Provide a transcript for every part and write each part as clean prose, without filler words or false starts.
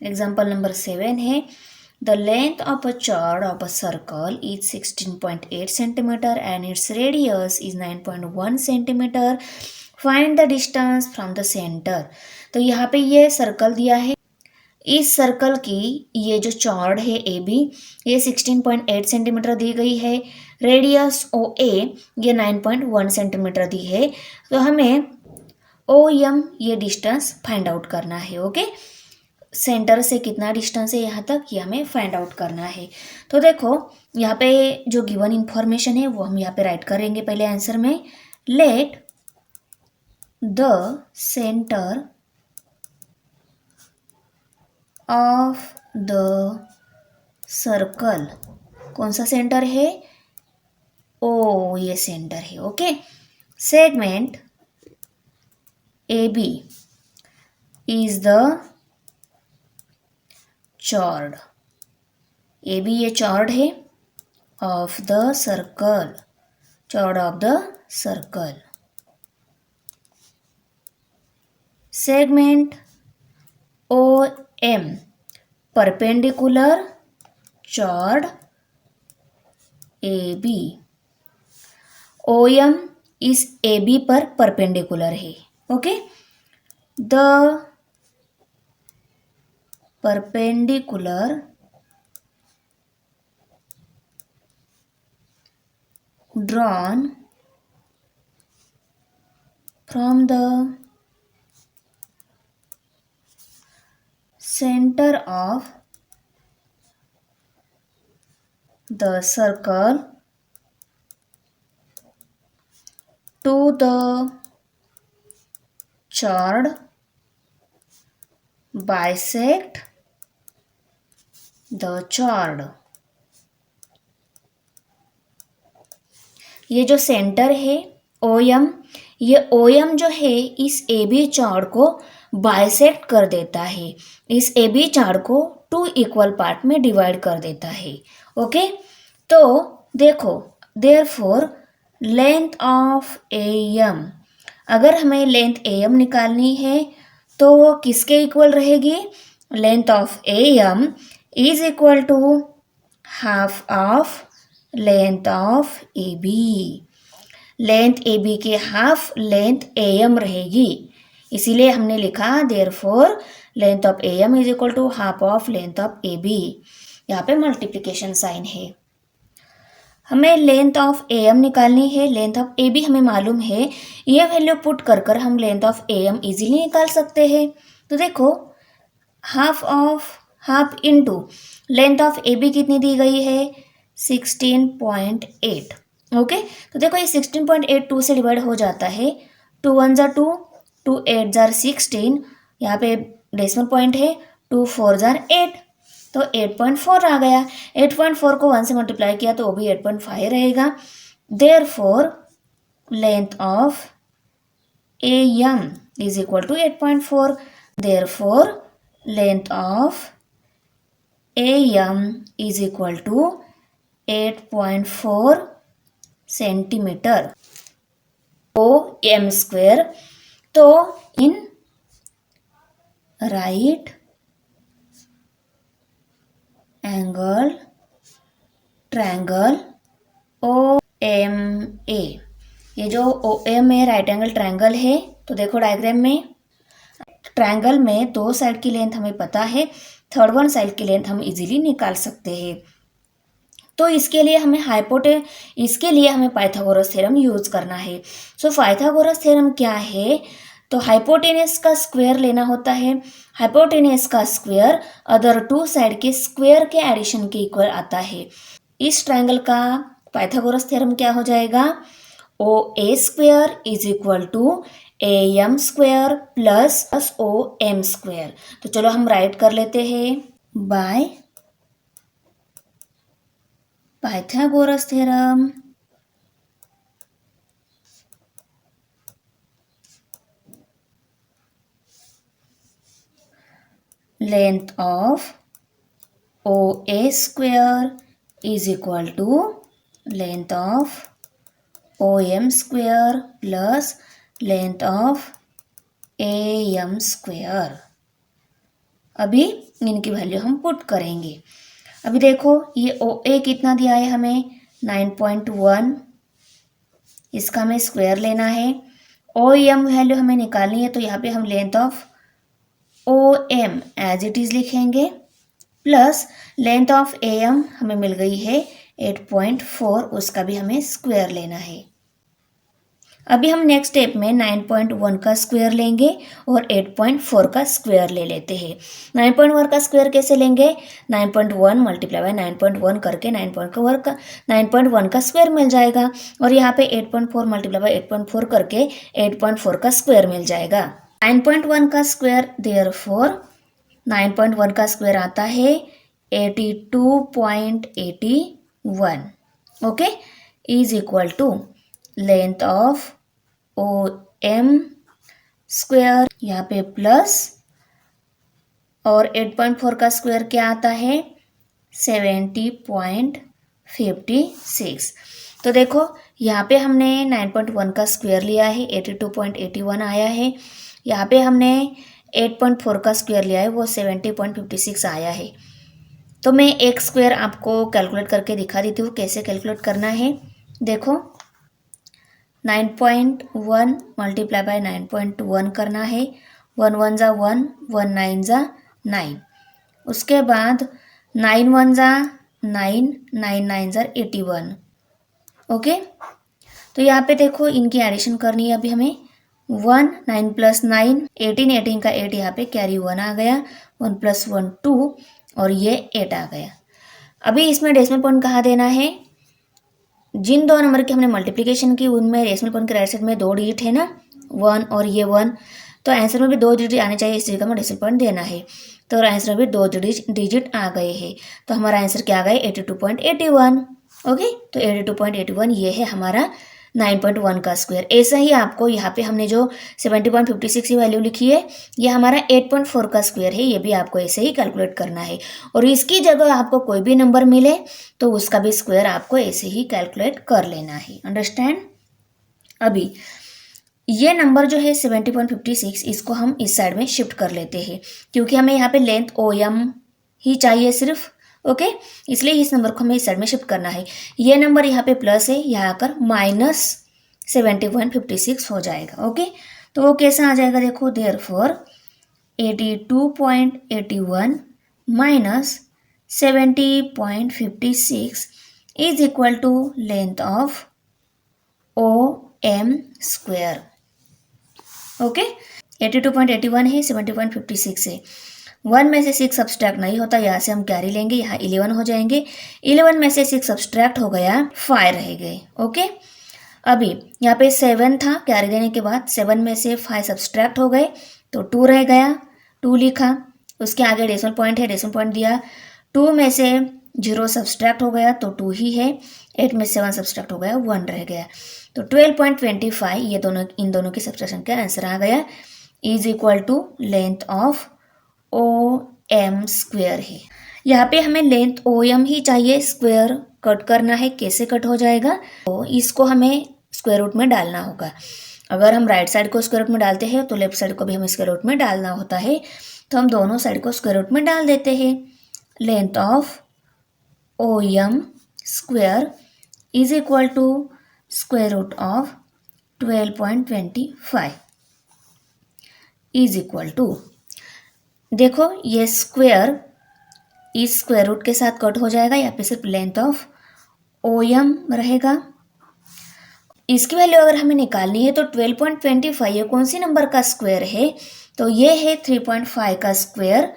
Example number 7 है, the length of a chord of a circle is 16.8 centimeter and its radius is 9.1 centimeter. Find the distance from the center. तो यहाँ पे ये circle दिया है, इस सर्कल की ये जो चॉर्ड है ए बी ये 16.8 सेंटीमीटर दी गई है, रेडियस ओ ए ये 9.1 सेंटीमीटर दी है। तो हमें ओ एम ये डिस्टेंस फाइंड आउट करना है। ओके, सेंटर से कितना डिस्टेंस है यहाँ तक ये हमें फाइंड आउट करना है। तो देखो यहाँ पे जो गिवन इंफॉर्मेशन है वो हम यहाँ पे राइट करेंगे पहले आंसर में। Let the centre of the circle, कौन सा सेंटर है, ओ ये सेंटर है। Okay, segment A B is the chord, A B ये चॉर्ड है of the circle, chord of the circle. Segment OM perpendicular chord AB. OM इस AB पर perpendicular है। Okay, the perpendicular drawn from the center of the circle to the chord bisect the chord. ये जो centre है O M, ये O M जो है इस ए बी चॉर्ड को बाइसेक्ट कर देता है, इस ए बी चॉर्ड को 2 इक्वल पार्ट में डिवाइड कर देता है। ओके, तो देखो therefore length of A M, अगर हमें लेंथ ए एम निकालनी है तो वो किसके इक्वल रहेगी, length of A M is equal to half of length of A B. Length A B के हाफ लेंथ ए एम रहेगी, इसीलिए हमने लिखा therefore length of A M is equal to half of length of A B. यहाँ पे multiplication sign है। हमें length of A M निकालनी है, लेंथ ऑफ ए बी हमें मालूम है, ये वैल्यू पुट कर कर हम length of A M easily निकाल सकते हैं। तो देखो half into length of A B कितनी दी गई है 16.8। ओके, तो देखो ये 16.8 2 से डिवाइड हो जाता है, 2 1 जार 2, 2 8 जार 16, यहाँ पे डेसिमल पॉइंट है, 2 4 जार 8, तो 8.4 आ गया। 8.4 को 1 से मल्टीप्लाई किया तो वो भी 8.5 रहेगा। Therefore length of A M is equal to 8.4। Therefore length of A M is equal to 8.4 centimetre O M square. तो in right angle triangle O M A, ये जो ओ एम है राइट एंगल ट्रायंगल है। तो देखो diagram में triangle में 2 side की लेंथ हमें पता है, थर्ड वन साइड की लेंथ हम इजीली निकाल सकते हैं। तो इसके लिए हमें पाइथागोरस थ्योरम यूज करना है। सो पाइथागोरस थ्योरम क्या है, तो हाइपोटेनस का स्क्वायर लेना होता है, हाइपोटेनस का स्क्वायर अदर 2 साइड के स्क्वायर के एडिशन के इक्वल आता है। इस ट्रायंगल का पाइथागोरस थ्योरम क्या हो जाएगा, O A square is equal to A M square plus O M square. तो चलो हम राइट कर लेते हैं by Pythagoras theorem, length of OA square is equal to length of OM square plus length of AM square. अभी इनकी value हम put करेंगे। अभी देखो ये ओ ए कितना दिया है हमें 9.1, इसका हमें स्क्वायर लेना है। ओ एम वैल्यू हमें निकालनी है, तो यहाँ पे हम length of O M as it is लिखेंगे plus length of A M हमें मिल गई है 8.4, उसका भी हमें स्क्वायर लेना है। अभी हम नेक्स्ट स्टेप में 9.1 का स्क्वायर लेंगे और 8.4 का स्क्वायर ले लेते हैं। 9.1 का स्क्वायर कैसे लेंगे? 9.1 मल्टीप्लाई बाय 9.1 करके 9.1 का स्क्वायर मिल जाएगा, और यहाँ पे 8.4 मल्टीप्लाई बाय 8.4 करके 8.4 का स्क्वायर मिल जाएगा। 9.1 का स्क्वायर, देयरफॉर 9.1 का स्क्वायर आता है 82.81, okay, is equal to length of O M square, यहाँ पे प्लस, और 8.4 का स्क्वायर क्या आता है 70.56। तो देखो यहाँ पे हमने 9.1 का स्क्वायर लिया है 82.81 आया है, यहाँ पे हमने 8.4 का स्क्वायर लिया है वो 70.56 आया है। तो मैं एक स्क्वायर आपको कैलकुलेट करके दिखा देती हूँ कैसे कैलकुलेट करना है। देखो 9.1 मल्टीप्लाई बाय 9.1 करना है, 1 1 जा 1, 1 9 जा 9, उसके बाद 9 1 जा 9, 9 9 जा 81, ओके। तो यहाँ पे देखो इनकी एडिशन करनी है अभी हमें। 1 9 प्लस 9 18, 18 का 8 यहाँ पे कैरी 1 आ गया, 1 प्लस 1 2, और ये 8 आ गया। अभी इसमें डेसिमल पॉइंट कहाँ देना है? जिन दो नंबर की हमने मल्टीप्लिकेशन की उनमें डेसिमल पॉइंट के राइट साइड में 2 डिजिट है ना, 1 और ये 1, तो आंसर में भी 2 डिजिट आने चाहिए, इस जगह में डेसिमल पॉइंट देना है। तो आंसर में भी 2 डिजिट आ गए हैं, तो हमारा आंसर क्या आ गया 82.81, ओके। तो 82.81 ये है हमारा 9.1 का स्क्वायर। ऐसा ही आपको यहाँ पे हमने जो 70.56 की वैल्यू लिखी है ये हमारा 8.4 का स्क्वायर है, ये भी आपको ऐसे ही कैलकुलेट करना है। और इसकी जगह आपको कोई भी नंबर मिले तो उसका भी स्क्वायर आपको ऐसे ही कैलकुलेट कर लेना है, अंडरस्टैंड। अभी ये नंबर जो है 70.56, इसको हम इस साइड में शिफ्ट कर लेते हैं क्योंकि हमें यहाँ पे लेंथ ओ एम ही चाहिए सिर्फ, ओके, इसलिए इस नंबर को हमें इस साइड में शिफ्ट करना है। ये नंबर यहाँ पे प्लस है, यहाँ आकर माइनस 70.56 हो जाएगा, ओके। तो वो कैसा आ जाएगा देखो, therefore 82.81 minus 70.56 is equal to length of O M square, okay. 82.81 है, 70.56 है, 1 में से 6 सब्सट्रैक्ट नहीं होता, यहाँ से हम कैरी लेंगे, यहाँ 11 हो जाएंगे, 11 में से 6 सब्सट्रैक्ट हो गया, 5 रह गए, ओके। अभी यहाँ पे 7 था, कैरी देने के बाद 7 में से 5 सब्सट्रैक्ट हो गए तो 2 रह गया, 2 लिखा, उसके आगे डेसिमल पॉइंट है, डेसिमल पॉइंट दिया, 2 में से 0 सब्सट्रैक्ट हो गया तो 2 ही है, 8 में से 1 सब्सट्रैक्ट हो गया, 1 रह गया, तो 12.25 ये दोनों, इन दोनों की सब्सट्रैक्शन का आंसर आ गया, is equal to length of O M square है। यहाँ पे हमें लेंथ ओ एम ही चाहिए, स्क्वायर कट करना है, कैसे कट हो जाएगा? तो इसको हमें स्क्वायर रूट में डालना होगा। अगर हम राइट साइड को स्क्वायर रूट में डालते हैं तो लेफ्ट साइड को भी हमें स्क्वायर रूट में डालना होता है, तो हम दोनों साइड को स्क्वायर रूट में डाल देते हैं। Length of O M square is equal to square root of 12.25 is equal to, देखो ये स्क्वायर इस स्क्वायर रूट के साथ कट हो जाएगा, यहाँ पे सिर्फ लेंथ ऑफ ओ एम रहेगा। इसकी वैल्यू अगर हमें निकालनी है तो 12.25 ये कौन सी नंबर का स्क्वायर है? तो ये है 3.5 का स्क्वायर,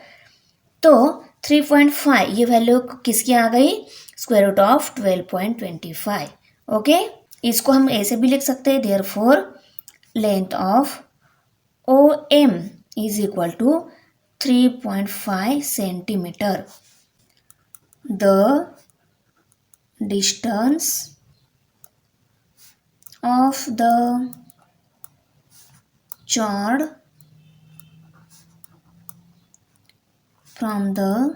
तो 3.5 ये वैल्यू किसकी आ गई? Square root of 12.25, okay. इसको हम ऐसे भी लिख सकते हैं, therefore length of O M is equal to 3.5 centimetre. The distance of the chord from the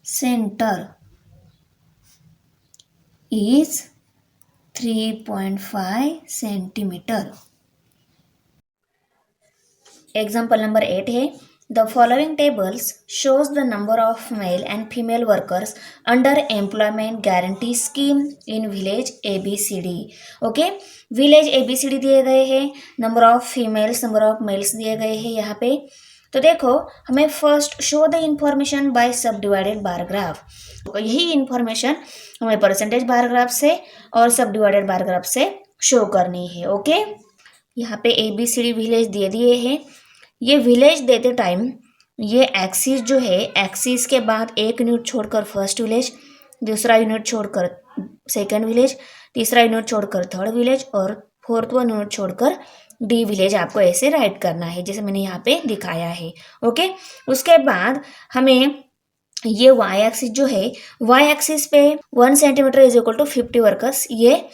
center is 3.5 centimetre. Example number 8 है, The following tables shows the number of male and female workers under employment guarantee scheme in village ABCD. Okay, village ABCD दिए गए हैं, number of females, number of males दिए गए हैं यहाँ पे। तो देखो, हमें first show the information bye सब डिवाइडेड बार ग्राफ। यही इंफॉर्मेशन हमें परसेंटेज बार ग्राफ से और सब डिवाइडेड बार ग्राफ से शो करनी है। ओके, यहाँ पे ABCD विलेज दे दिए हैं। ये विलेज देते टाइम ये एक्सिस जो है, एक्सिस के बाद एक यूनिट छोड़कर फर्स्ट विलेज, दूसरा यूनिट छोड़कर सेकंड विलेज, तीसरा यूनिट छोड़कर थर्ड विलेज और फोर्थ वन यूनिट छोड़कर डी विलेज आपको ऐसे राइट करना है, जैसे मैंने यहाँ पे दिखाया है। ओके, उसके बाद हमें ये वाई एक्सिस जो है, वाई एक्सिस पे 1 centimetre is equal to 50 workers ये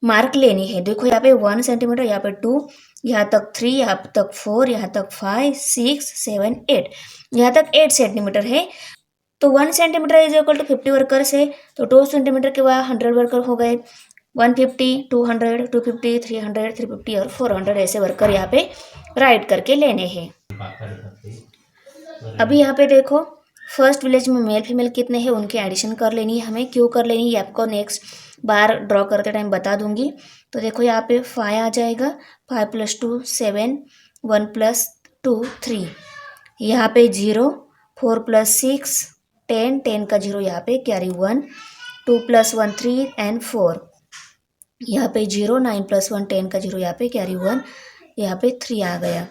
मार्क लेनी है। देखो यहाँ पे 1 सेंटीमीटर, यहाँ पे 2, यहाँ तक 3, यहाँ तक 4, यहाँ तक 5, 6, 7, 8, यहाँ तक 8 सेंटीमीटर है। तो 1 centimetre is equal to 50 workers है, तो 2 सेंटीमीटर के बाद 100 वर्कर हो गए, 150, 200, 250, 300, 350 और 400 ऐसे वर्कर यहाँ पे राइट करके लेने हैं। अभी यहाँ पे देखो, फर्स्ट विलेज में मेल फीमेल कितने हैं उनकी एडिशन कर लेनी है हमें। क्यों कर लेनी है आपको नेक्स्ट बार ड्रॉ करते टाइम बता दूंगी। तो देखो यहाँ पे 5 आ जाएगा, 5 + 2 7, 1 + 2 3, यहाँ पे 0, 4 + 6 10, 10 का 0 यहाँ पे कैरी 1, 2 + 1 3 and 4, यहाँ पे 0, 9 + 1 10 का 0 यहाँ पे कैरी 1, यहाँ पे 3 आ गया,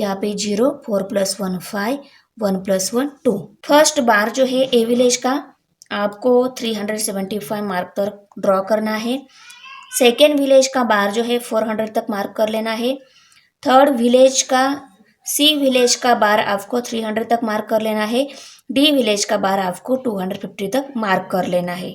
यहाँ पे 0, 4 + 1 5, 1 + 1 2। फर्स्ट बार जो है ए विलेज का आपको 375 मार्क तक ड्रॉ करना है। सेकेंड विलेज का बार जो है 400 तक मार्क कर लेना है। थर्ड विलेज का सी विलेज का बार आपको 300 तक मार्क कर लेना है। डी विलेज का बार आपको 250 तक मार्क कर लेना है।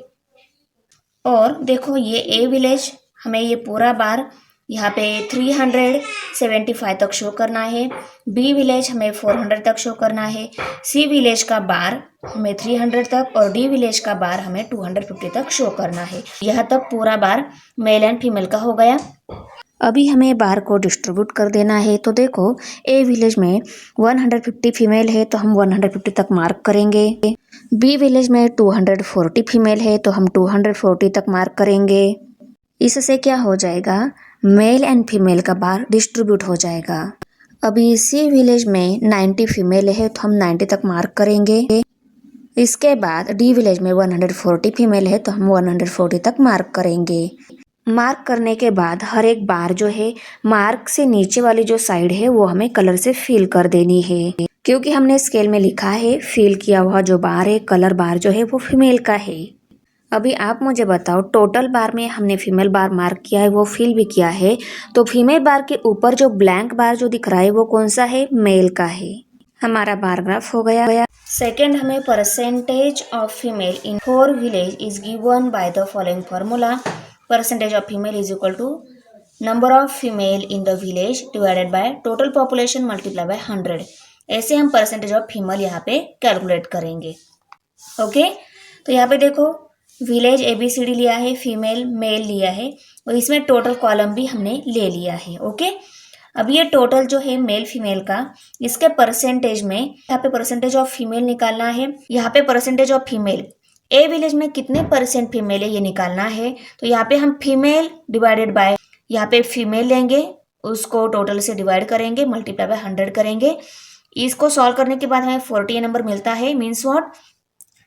और देखो ये ए विलेज हमें ये पूरा बार यहाँ पे 375 तक शो करना है। बी विलेज हमें 400 तक शो करना है। सी विलेज का बार हमें 300 तक और डी विलेज का बार हमें 250 तक शो करना है। यह तक पूरा बार मेल एंड फीमेल का हो गया। अभी हमें बार को डिस्ट्रीब्यूट कर देना है। तो देखो ए विलेज में 150 फीमेल है तो हम 150 तक मार्क करेंगे। बी विलेज में 240 फीमेल है तो हम 240 तक मार्क करेंगे। इससे क्या हो जाएगा, मेल एंड फीमेल का बार डिस्ट्रीब्यूट हो जाएगा। अभी सी विलेज में 90 फीमेल है तो हम 90 तक मार्क करेंगे। इसके बाद डी विलेज में 140 फीमेल है तो हम 140 तक मार्क करेंगे। मार्क करने के बाद हर एक बार जो है मार्क से नीचे वाली जो साइड है वो हमें कलर से फिल कर देनी है, क्योंकि हमने स्केल में लिखा है फिल किया हुआ जो बार है, कलर बार जो है वो फीमेल का है। अभी आप मुझे बताओ, टोटल बार में हमने फीमेल बार मार्क किया है, वो फिल भी किया है, तो फीमेल बार के ऊपर जो ब्लैंक बार जो दिख रहा है वो कौन सा है, मेल का है। हमारा बार ग्राफ हो गया। सेकेंड हमें percentage of female in 4 village is given by the following formula. Percentage of female is equal to number of female in the village divided by total population multiply by 100। ऐसे हम percentage of female यहाँ पे calculate करेंगे। Okay, तो यहाँ पे देखो village ABCD लिया है, फीमेल मेल लिया है और इसमें टोटल कॉलम भी हमने ले लिया है। ओके, अब ये टोटल जो है मेल फीमेल का, इसके परसेंटेज में यहाँ पे परसेंटेज ऑफ फीमेल निकालना है। यहाँ पे percentage of female A village में कितने % फीमेल है ये निकालना है। तो यहाँ पे हम फीमेल डिवाइडेड बाय, यहाँ पे फीमेल लेंगे, उसको टोटल से डिवाइड करेंगे, मल्टीप्लाई बाय 100 करेंगे। इसको सॉल्व करने के बाद हमें 40 नंबर मिलता है। Means what,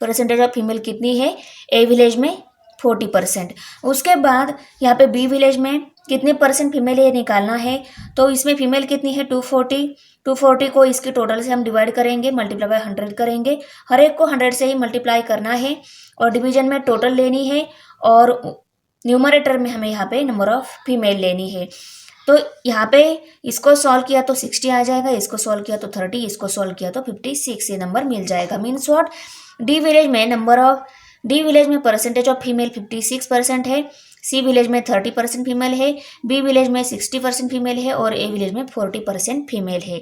percentage of female कितनी है ए विलेज में 40%। उसके बाद यहाँ पे बी विलेज में कितने % फीमेल है ये निकालना है। तो इसमें फीमेल कितनी है 240, 240 को इसके टोटल से हम डिवाइड करेंगे, मल्टीप्लाई बाय 100 करेंगे। हर एक को 100 से ही मल्टीप्लाई करना है और डिवीजन में टोटल लेनी है और न्यूमरेटर में हमें यहाँ पे नंबर ऑफ फीमेल लेनी है। तो यहाँ पे इसको सॉल्व किया तो 60 आ जाएगा, इसको सॉल्व किया तो 30, इसको सॉल्व किया तो 56 ये नंबर मिल जाएगा। मीन्स व्हाट, डी विलेज में परसेंटेज ऑफ फीमेल 56% है, सी विलेज में 30% फीमेल है, बी विलेज में 60% फीमेल है और ए विलेज में 40% फीमेल है।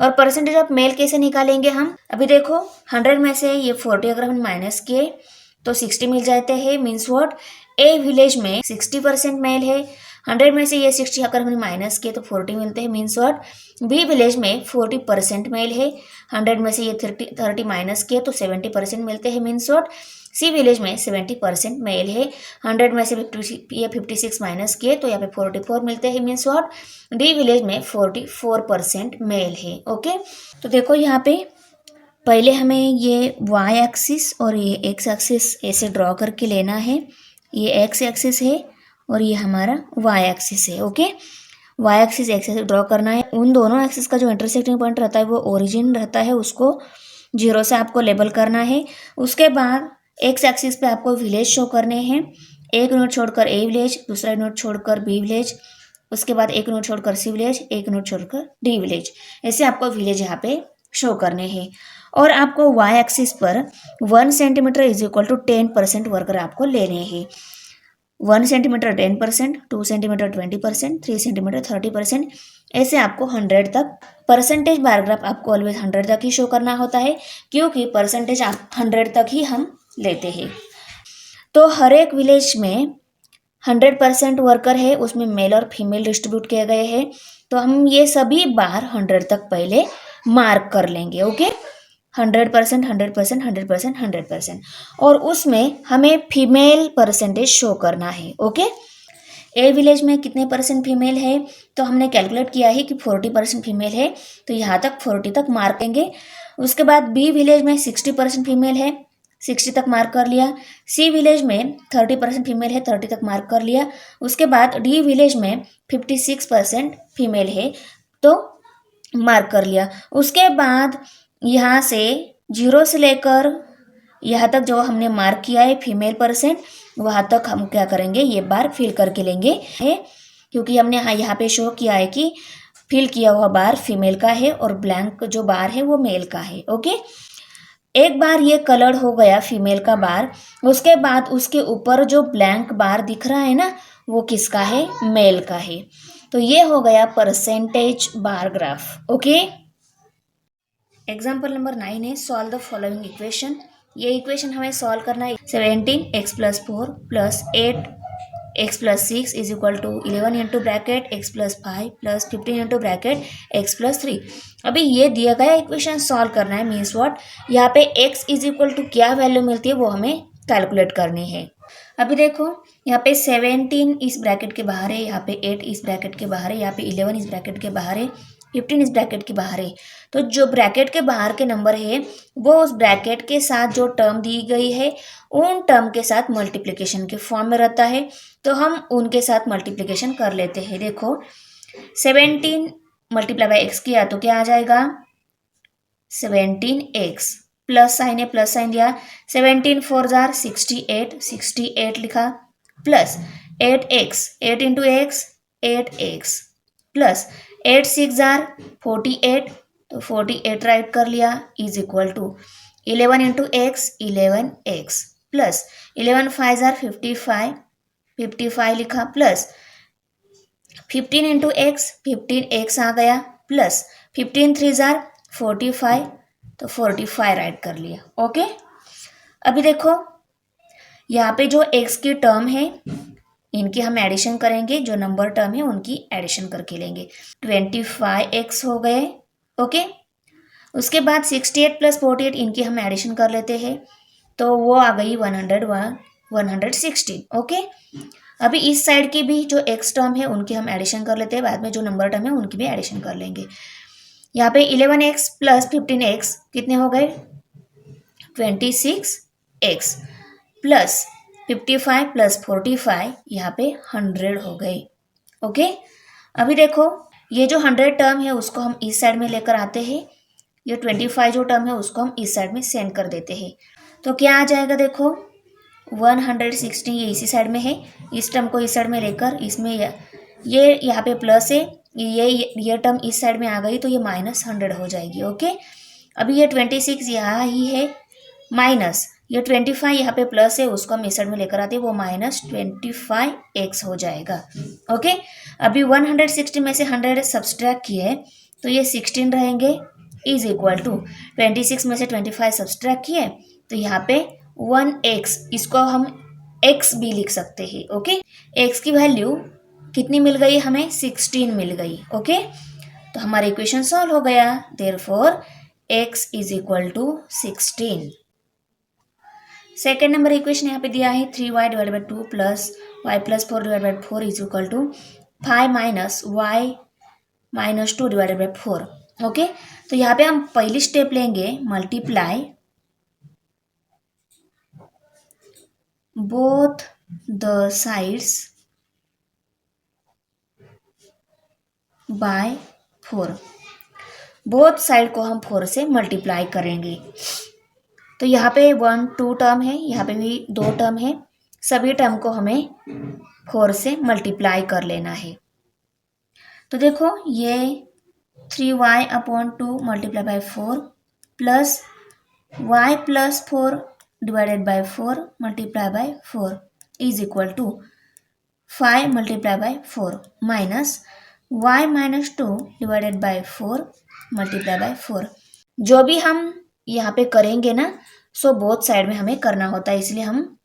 और परसेंटेज ऑफ मेल कैसे निकालेंगे हम, अभी देखो 100 में से ये 40 अगर हम माइनस किए तो 60 मिल जाते हैं। मीन्स व्हाट, ए विलेज में 60% मेल है, 100 में से ये 60 अगर हमने माइनस किए तो 40 मिलते हैं, मीन्स व्हाट, बी विलेज में 40% मेल है। 100 में से ये 30 माइनस किए तो 70% मिलते हैं, मीन्स व्हाट, सी विलेज में 70% मेल है। 100 में से 56 माइनस किए तो यहाँ पे 44 मिलते हैं, मीन्स व्हाट, डी विलेज में 44% मेल है। ओके, तो देखो यहाँ पे पहले हमें ये वाई एक्सिस और ये एक्स एक्सिस ऐसे ड्रॉ करके लेना है। ये एक्स एक्सिस है और ये हमारा वाई एक्सिस है। Okay, Y axis X draw करना है। उन दोनों एक्सिस का जो इंटरसेक्टिंग पॉइंट रहता है वो ओरिजिन रहता है, उसको 0 से आपको लेबल करना है। उसके बाद एक्स एक्सिस पे आपको विलेज शो करने हैं, एक यूनिट छोड़कर ए विलेज, दूसरा यूनिट छोड़कर बी विलेज, उसके बाद एक यूनिट छोड़कर सी विलेज, एक यूनिट छोड़कर डी विलेज, ऐसे आपको विलेज यहाँ पे शो करने हैं। और आपको वाई एक्सिस पर 1 centimetre is equal to 10% worker आपको लेने हैं। 1 सेंटीमीटर 10%, 2 सेंटीमीटर 20%, 3 सेंटीमीटर 30%, ऐसे आपको 100 तक परसेंटेज बारग्राफ आपको ऑलवेज 100 तक ही शो करना होता है, क्योंकि परसेंटेज आप 100 तक ही हम लेते हैं। तो हर एक विलेज में 100% वर्कर है, उसमें मेल और फीमेल डिस्ट्रीब्यूट किए गए हैं, तो हम ये सभी बार 100 तक पहले मार्क कर लेंगे। ओके, 100%, 100%, 100%, 100%, और उसमें हमें फीमेल परसेंटेज शो करना है। ओके, ए विलेज में कितने परसेंट फीमेल है, तो हमने कैलकुलेट किया है कि 40% फीमेल है, तो यहाँ तक 40 तक मार्क करेंगे। उसके बाद बी विलेज में 60% फीमेल है, 60 तक मार्क कर लिया। सी विलेज में 30% फीमेल है, 30 तक मार्क कर लिया। उसके बाद डी विलेज में 56% फीमेल है, तो मार्क कर लिया। उसके बाद यहाँ से 0 से लेकर यहाँ तक जो हमने मार्क किया है फीमेल परसेंट, वहाँ तक हम क्या करेंगे, ये बार फिल करके लेंगे है, क्योंकि हमने यहाँ पे शो किया है कि फिल किया हुआ बार फीमेल का है और ब्लैंक जो बार है वो मेल का है। ओके, एक बार ये कलर हो गया फीमेल का बार, उसके बाद उसके ऊपर जो ब्लैंक बार दिख रहा है ना, वो किसका है, मेल का है। तो ये हो गया percentage bar graph. Okay, example number 9 है, सॉल्व द फॉलोइंग इक्वेशन। ये इक्वेशन हमें सॉल्व करना है। 17x+4 plus 8x+6 is equal to 11 into bracket x+5 plus 15 into bracket x+3। अभी ये दिया गया इक्वेशन सॉल्व करना है, मीन्स व्हाट, यहाँ पे x इज इक्वल टू क्या वैल्यू मिलती है वो हमें कैलकुलेट करनी है। अभी देखो यहाँ पे 17 इस ब्रैकेट के बाहर है, यहाँ पे 8 इस ब्रैकेट के बाहर है, यहाँ पे 11 इस ब्रैकेट के बाहर है, 15 इस ब्रैकेट के बाहर है। तो जो ब्रैकेट के बाहर के नंबर है वो उस ब्रैकेट के साथ जो टर्म दी गई है उन टर्म के साथ मल्टीप्लिकेशन के फॉर्म में रहता है, तो हम उनके साथ मल्टीप्लिकेशन कर लेते हैं। देखो 17 मल्टीप्लाई बाय एक्स किया तो क्या आ जाएगा, 17x, प्लस साइन है, प्लस साइन दिया, 17 4 जार 68, 68 लिखा, plus 8x, 8 into X 8x, plus 8 6 जार 48, तो 48 राइट कर लिया, is equal to 11 into X 11x, plus 11 5 जार 55, 55 लिखा, प्लस 15 इंटू एक्स 15x आ गया, प्लस 15 3 जार 45, तो 45 राइट कर लिया। ओके, अभी देखो यहाँ पे जो x की टर्म है इनकी हम एडिशन करेंगे, जो नंबर टर्म है उनकी एडिशन करके लेंगे। 25x हो गए। ओके, उसके बाद 68 प्लस 48 इनकी हम एडिशन कर लेते हैं, तो वो आ गई 116। ओके, अभी इस साइड की भी जो x टर्म है उनकी हम एडिशन कर लेते हैं, बाद में जो नंबर टर्म है उनकी भी एडिशन कर लेंगे। यहाँ पे 11x प्लस 15x कितने हो गए, 26x, प्लस 55 प्लस 45 यहाँ पे 100 हो गए। ओके, अभी देखो ये जो 100 टर्म है उसको हम इस साइड में लेकर आते हैं, ये 25 जो टर्म है उसको हम इस साइड में सेंड कर देते हैं, तो क्या आ जाएगा, देखो 116 ये इसी साइड में है, इस टर्म को इस साइड में लेकर इसमें ये यहाँ पे प्लस है, ये टर्म इस साइड में आ गई तो ये -100 हो जाएगी। ओके, अभी ये 26 यहाँ ही है, माइनस ये 25 यहाँ पे प्लस है, उसको हम इस साइड में लेकर आते हैं, वो -25x हो जाएगा। ओके, अभी 160 में से 100 सब्सट्रैक्ट किए तो ये 16 रहेंगे, इज इक्वल टू 26 में से 25 सब्सट्रैक्ट किए तो यहाँ पे 1x, इसको हम x भी लिख सकते हैं। ओके, x की वैल्यू कितनी मिल गई हमें? 16 मिल गई। ओके, तो हमारा इक्वेशन सॉल्व हो गया। Therefore x is equal to 16। Second number equation यहाँ पे दिया है 3y divide by 2 plus Y plus 4 divide by 4 is equal to 5 minus Y minus 2 divided by 4। Okay, तो यहाँ पे हम पहली स्टेप लेंगे multiply both the sides by 4। Both side को हम 4 से मल्टीप्लाई करेंगे। तो यहाँ पे 1 2 टर्म है, यहाँ पे भी 2 टर्म है, सभी टर्म को हमें 4 से मल्टीप्लाई कर लेना है। तो देखो ये 3y upon 2 multiply by 4 plus y plus 4 divided by 4 multiply by 4 is equal to 5 multiply by 4 minus y minus 2 divided by 4 multiply by 4। जो भी हम यहाँ पे करेंगे ना, सो बोथ साइड में हमें करना होता है, इसलिए हम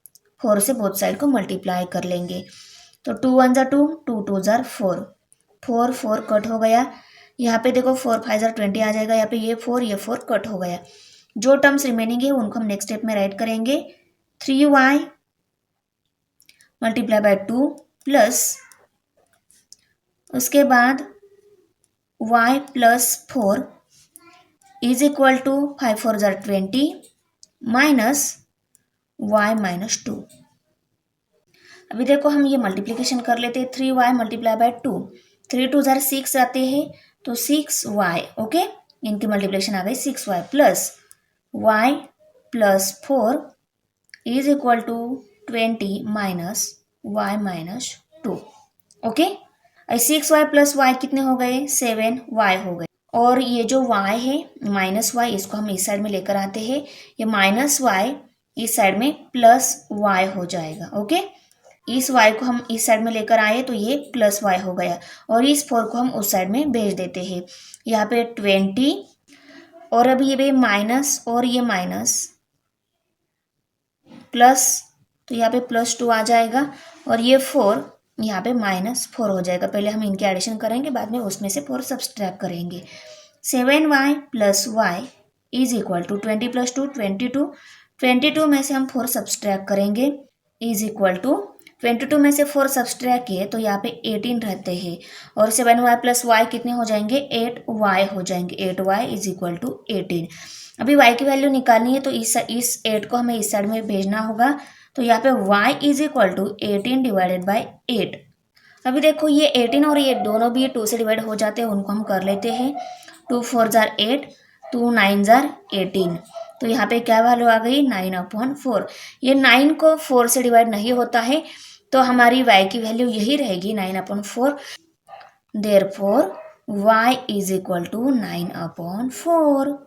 4 से बोथ साइड को मल्टीप्लाई कर लेंगे। तो 2 1 ज़ा 2, 2 2 ज़ा 4, 4 4 कट हो गया। यहाँ पे देखो 4 5 ज़ा 20 आ जाएगा, यहाँ पे ये 4 कट हो गया। जो टर्म्स रिमेनिंग है उनको हम नेक्स्ट स्टेप में राइट करेंगे। 3y मल्टीप्लाई बाय 2 प्लस उसके बाद y plus 4 is equal to 5 4 ज़ा 20 माइनस y माइनस 2। अभी देखो हम ये मल्टीप्लिकेशन कर लेते हैं। 3y मल्टीप्लाई बाय 2, 3 2 ज़ा 6 आते हैं, तो 6y। ओके, इनकी मल्टीप्लिकेशन आ गई 6y plus y plus 4 is equal to 20 minus y minus 2। Okay, 6y plus y कितने हो गए? 7y हो गए। और ये जो y है माइनस y, इसको हम इस साइड में लेकर आते हैं। ये माइनस y इस साइड में प्लस y हो जाएगा। ओके, इस y को हम इस साइड में लेकर आए तो ये प्लस y हो गया, और इस 4 को हम उस साइड में भेज देते हैं। यहाँ पे 20 और अभी ये माइनस और ये माइनस प्लस, तो यहाँ पे प्लस 2 आ जाएगा, और ये 4 यहाँ पे माइनस 4 हो जाएगा। पहले हम इनके एडिशन करेंगे, बाद में उसमें से 4 सब्सट्रैक्ट करेंगे। 7y plus y is equal to 20 plus 2 22, 22 में से हम 4 सब्सट्रैक्ट करेंगे इज इक्वल टू 22 में से 4 सब्सट्रैक्ट किए तो यहाँ पे 18 रहते हैं, और 7y प्लस y कितने हो जाएंगे? 8y हो जाएंगे। 8y is equal to 18। अभी y की वैल्यू निकालनी है, तो इस 8 को हमें इस साइड में भेजना होगा। तो यहाँ पे y is equal to 18 divided by 8। अभी देखो ये 18 और ये दोनों भी 2 से डिवाइड हो जाते हैं, उनको हम कर लेते हैं। 2 4 ज़ा 8, 2 9 ज़ा 18, तो यहाँ पे क्या वैल्यू आ गई? 9/4। ये 9 को 4 से डिवाइड नहीं होता है, तो हमारी y की वैल्यू यही रहेगी 9/4। Therefore y is equal to 9/4।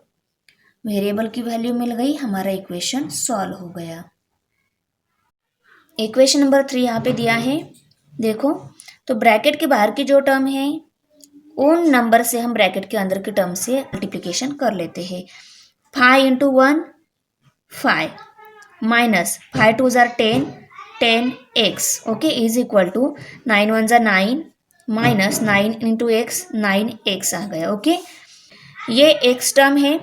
Variable की वैल्यू मिल गई, हमारा इक्वेशन सॉल्व हो गया। इक्वेशन नंबर 3 यहाँ पे दिया है, देखो। तो ब्रैकेट के बाहर की जो टर्म है उन नंबर से हम ब्रैकेट के अंदर के टर्म से मल्टीप्लिकेशन कर लेते हैं। 5 इंटू 1 5 माइनस 5 2 ज़ा 10 10x। Okay, is equal to 9 1 ज़ा 9 माइनस 9 इंटू x 9x आ गया। ओके, ये x टर्म है,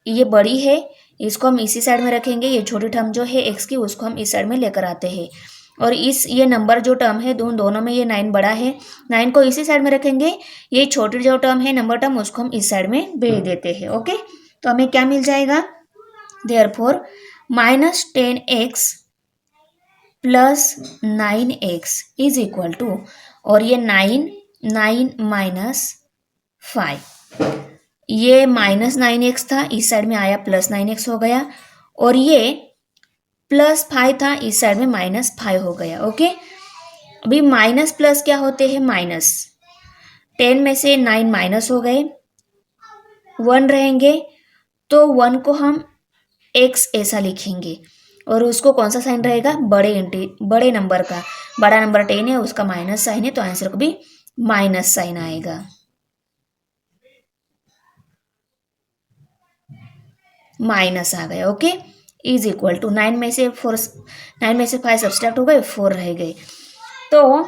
ये बड़ी है, इसको हम इसी साइड में रखेंगे। ये छोटी टर्म जो है x की, उसको हम इस साइड में लेकर आते हैं, और ये नंबर जो टर्म है दोनों में ये 9 बड़ा है, 9 को इसी साइड में रखेंगे। ये छोटी जो टर्म है नंबर टर्म, उसको हम इस साइड में भेज देते हैं। ओके, तो हमें क्या मिल जाएगा? Therefore minus 10x plus 9x is equal to, और ये 9 माइनस 5, ये माइनस 9x था, इस साइड में आया प्लस 9x हो गया, और ये प्लस 5 था, इस साइड में माइनस 5 हो गया। ओके, अभी माइनस प्लस क्या होते हैं? माइनस। 10 में से 9 माइनस हो गए, 1 रहेंगे, तो 1 को हम x ऐसा लिखेंगे, और उसको कौन सा साइन रहेगा? बड़े नंबर का। बड़ा नंबर 10 है, उसका माइनस साइन है, तो आंसर को भी माइनस साइन आएगा। माइनस आ गया। ओके, इज इक्वल टू 9 में से 5 सब्सट्रैक्ट हो गए, 4 रह गए। तो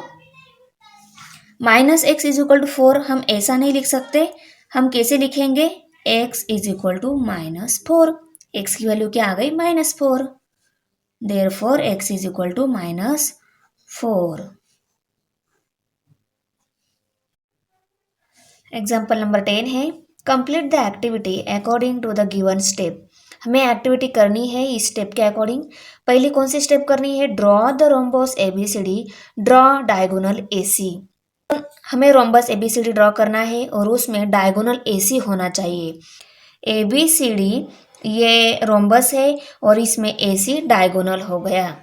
minus X is equal to 4 हम ऐसा नहीं लिख सकते, हम कैसे लिखेंगे, x is equal to -4, X की वैल्यू क्या आ गई, -4, therefore x is equal to -4। Example number 10 है, complete the activity according to the given step. हमें एक्टिविटी करनी है इस स्टेप के अकॉर्डिंग। पहली कौन सी स्टेप करनी है, draw the rhombus ABCD, draw diagonal AC। हमें रोम्बस ABCD ड्रॉ करना है और उसमें डायगोनल AC होना चाहिए। ABCD ये रोम्बस है और इसमें AC डायगोनल हो गया।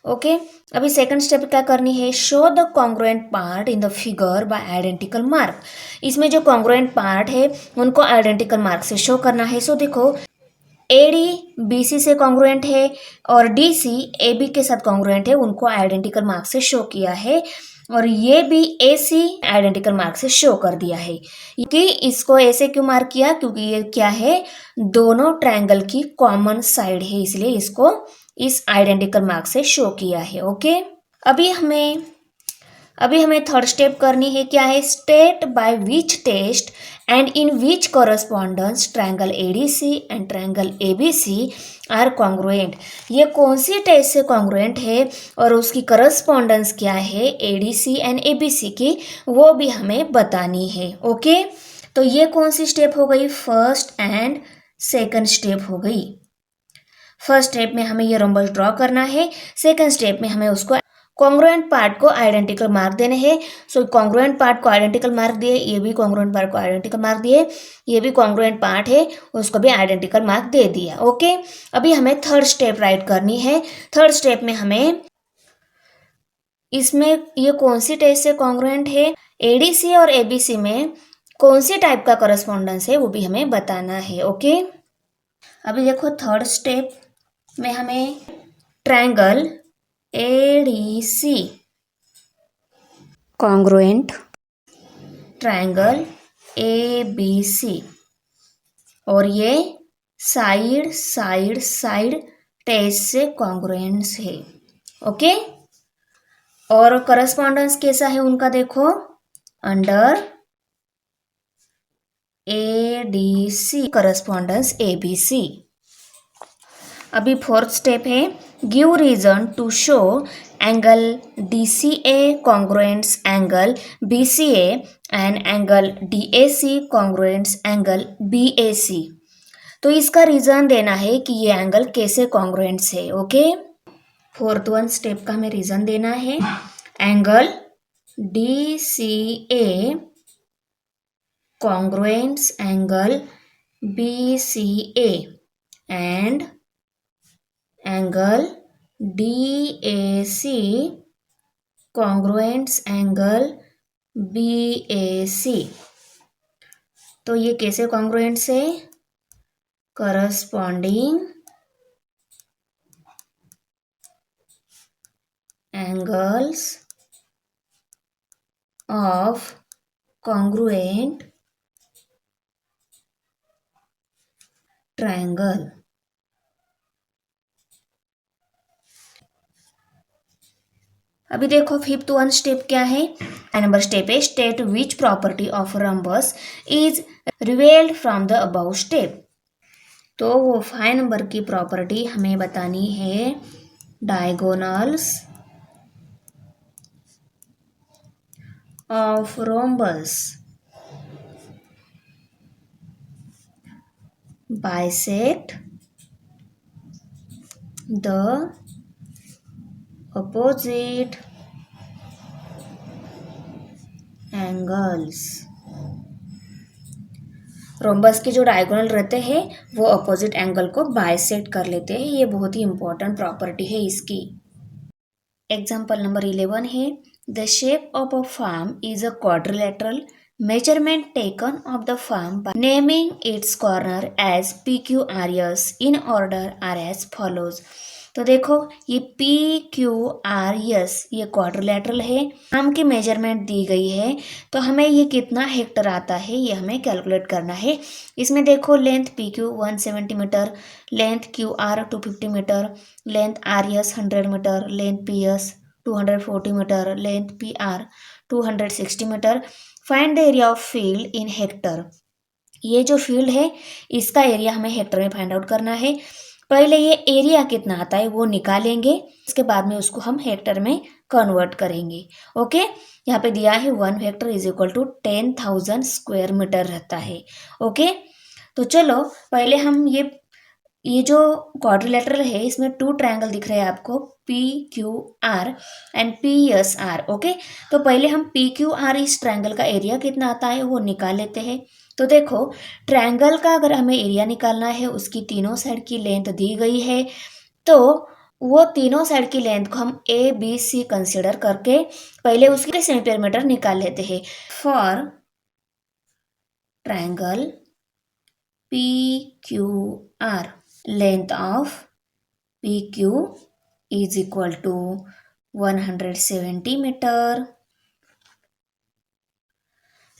ओके अभी सेकंड स्टेप क्या करनी है, show the congruent part in the figure by identical mark. इसमें जो कॉन्ग्रुएंट पार्ट है उनको आइडेंटिकल मार्क से शो करना है। सो देखो AD BC से कॉन्ग्रुएंट है और DC AB के साथ कॉन्ग्रुएंट है, उनको आइडेंटिकल मार्क से शो किया है, और ये भी AC आइडेंटिकल मार्क से शो कर दिया है। कि इसको ऐसे क्यों मार्क किया, क्योंकि ये क्या है, दोनों ट्रायंगल की कॉमन साइड है, इसलिए इसको इस आइडेंटिकल मार्क से शो किया है। ओके अभी हमें थर्ड स्टेप करनी है, क्या है, state by which test and in which correspondence triangle ADC and triangle ABC are congruent. ये कौन सी टेस्ट से कॉन्ग्रुएंट है और उसकी करस्पॉन्डेंस क्या है ADC एंड ABC की, वो भी हमें बतानी है। ओके तो ये कौन सी स्टेप हो गई, फर्स्ट एंड सेकंड स्टेप हो गई। फर्स्ट स्टेप में हमें ये रोम्बस ड्रॉ करना है, सेकंड स्टेप में हमें उसको कॉन्ग्रुएंट पार्ट को आइडेंटिकल मार्क देने हैं। सो कॉन्ग्रुएंट पार्ट को आइडेंटिकल मार्क दिए, ये भी कॉन्ग्रुएंट पार्ट को आइडेंटिकल मार्क दिए, ये भी कॉन्ग्रुएंट पार्ट है उसको भी आइडेंटिकल मार्क दे दिया। ओके अभी हमें थर्ड स्टेप राइट करनी है। थर्ड स्टेप में हमें इसमें ये कौन सी टेस्ट से कॉन्ग्रुएंट है, ADC और ABC में कौन सी टाइप का करस्पॉन्डेंस है वो भी हमें बताना है। ओके अभी देखो थर्ड स्टेप में हमें triangle ADC congruent triangle ABC और ये साइड साइड साइड टेस्ट से कॉन्ग्रुएंस है। ओके और करस्पॉन्डेंस कैसा है उनका, देखो अंडर ADC करस्पॉन्डेंस ABC। अभी फोर्थ स्टेप है, give reason to show angle DCA congruents angle BCA and angle DAC congruents angle BAC। तो इसका रीजन देना है कि ये एंगल कैसे कॉन्ग्रुएंट्स है। ओके फोर्थ वन स्टेप का हमें रीजन देना है, angle DCA congruents angle BCA and angle DAC congruents angle BAC। तो ये कैसे कॉन्ग्रुएंट्स है, corresponding angles of congruent triangle. अभी देखो फिफ्थ वन स्टेप क्या है, नंबर स्टेप है state which property of rhombus is revelled from the above step. तो वो 5 नंबर की प्रॉपर्टी हमें बतानी है, diagonals of rhombus bisect the opposite angles. Rhombus के जो डायगोनल रहते हैं वो अपोजिट एंगल को बाइसेक्ट कर लेते हैं, ये बहुत ही इंपॉर्टेंट प्रॉपर्टी है इसकी। एग्जाम्पल नंबर 11 है, the shape of a farm is a quadrilateral, measurement taken of the farm by naming its corner as PQRS in order are as follows। तो देखो ये PQRS ये क्वाड्रिलेटरल है, फार्म की measurement दी गई है, तो हमें ये कितना हेक्टर आता है ये हमें कैलकुलेट करना है। इसमें देखो length PQ 170 metre, length QR 250 metre, length RS 100 metre, length PS 240 metre, length PR 260 metre. Find the area of field in hectare. ये जो फील्ड है इसका एरिया हमें हेक्टर में फाइंड आउट करना है। पहले ये एरिया कितना आता है वो निकालेंगे, उसके बाद में उसको हम हेक्टर में कन्वर्ट करेंगे। ओके, यहाँ पे दिया है 1 hectare is equal to 10,000 square metre रहता है। ओके, तो चलो पहले हम ये जो क्वाड्रिलेटरल है इसमें 2 ट्रायंगल दिख रहे हैं आपको, PQR एंड PSR। ओके, तो पहले हम PQR इस ट्रायंगल का एरिया कितना आता है वो निकाल लेते हैं। तो देखो, ट्रायंगल का अगर हमें एरिया निकालना है, उसकी तीनों साइड की लेंथ दी गई है, तो वो तीनों साइड की लेंथ को हम ABC कंसिडर करके पहले उसके सेमी पेरीमीटर निकाल लेते हैं। For triangle PQR, length of PQ is equal to 170 meter,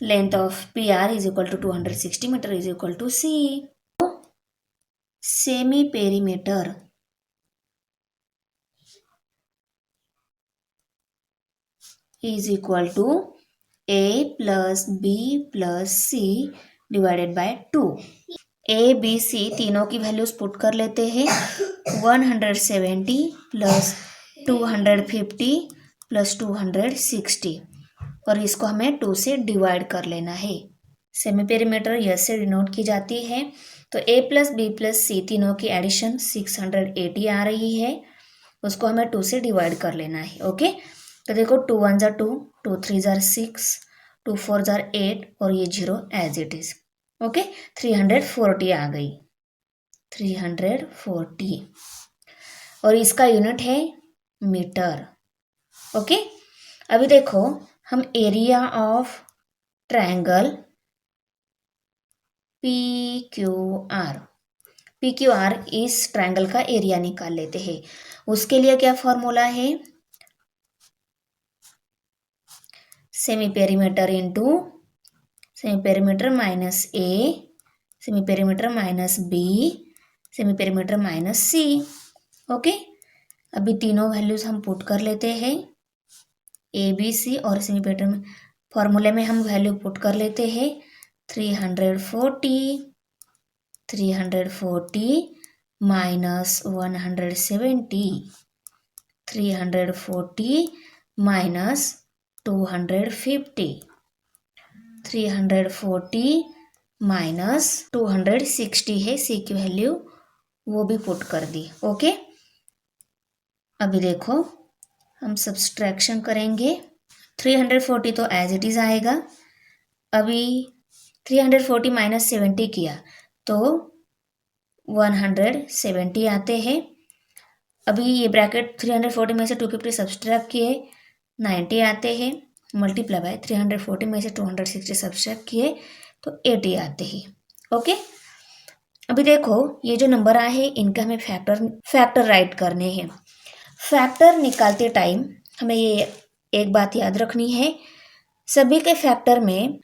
length of PR is equal to 260 meter is equal to C. Semi perimeter is equal to A plus B plus C divided by 2. ABC तीनों की values put कर लेते हैं। 170 plus 250 plus 260, और इसको हमें 2 से divide कर लेना है। सेमी पेरीमीटर यस से डिनोट की जाती है। तो A plus B plus C तीनों की एडिशन 680 आ रही है, उसको हमें 2 से डिवाइड कर लेना है। ओके, तो देखो 2 1 जार 2, 2 3 जार 6, 2 4 जार 8 और ये 0 एज इट इज। ओके, 340 आ गई, 340, और इसका यूनिट है मीटर। ओके, अभी देखो हम एरिया ऑफ ट्रायंगल PQR इस ट्रायंगल का एरिया निकाल लेते हैं। उसके लिए क्या फॉर्मूला है, semi perimeter into semi perimeter minus A, semi perimeter minus B, semi perimeter minus C। Okay, अभी तीनों वैल्यूज हम पुट कर लेते हैं, ABC और सेमी पेरीमीटर फॉर्मूले में हम वैल्यू पुट कर लेते हैं। 340 माइनस 170, 340 माइनस 250, 340 माइनस 260 है, C की वैल्यू वो भी पुट कर दी। ओके, अभी देखो हम सब्सट्रैक्शन करेंगे। 340 तो एज इट इज आएगा। अभी 340 माइनस 70 किया तो 170 आते हैं। अभी ये ब्रैकेट 340 में से 250 सब्सट्रैक्ट किए 90 आते हैं, मल्टीप्लाई बाय 340 में से 260 सब्सट्रैक्ट किए तो 80 आते हैं। ओके, अभी देखो ये जो नंबर आए हैं इनका हमें फैक्टर राइट करने हैं। फैक्टर निकालते टाइम हमें ये एक बात याद रखनी है, सभी के फैक्टर में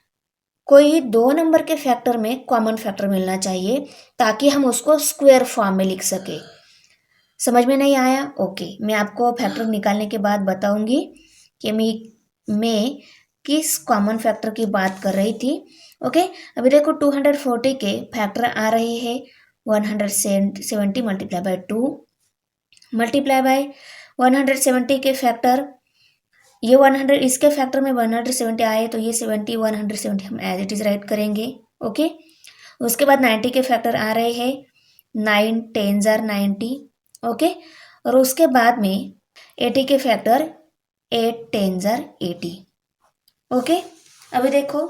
कोई 2 नंबर के फैक्टर में कॉमन फैक्टर मिलना चाहिए ताकि हम उसको स्क्वायर फॉर्म में लिख सके। समझ में नहीं आया? ओके, मैं आपको फैक्टर निकालने के बाद बताऊंगी कि मैं किस कॉमन फैक्टर की बात कर रही थी। ओके, अभी देखो 240 के फैक्टर आ रहे हैं 170 मल्टीप्लाई बाय 2 मल्टीप्लाई बाय 170 के फैक्टर, ये 100 इसके फैक्टर में 170 आए तो ये 70 170 हम एज इट इज राइट करेंगे। ओके, उसके बाद 90 के फैक्टर आ रहे हैं 9 10 जार 90। ओके, और उसके बाद में 80 के फैक्टर 8 10 जार 80। ओके, अभी देखो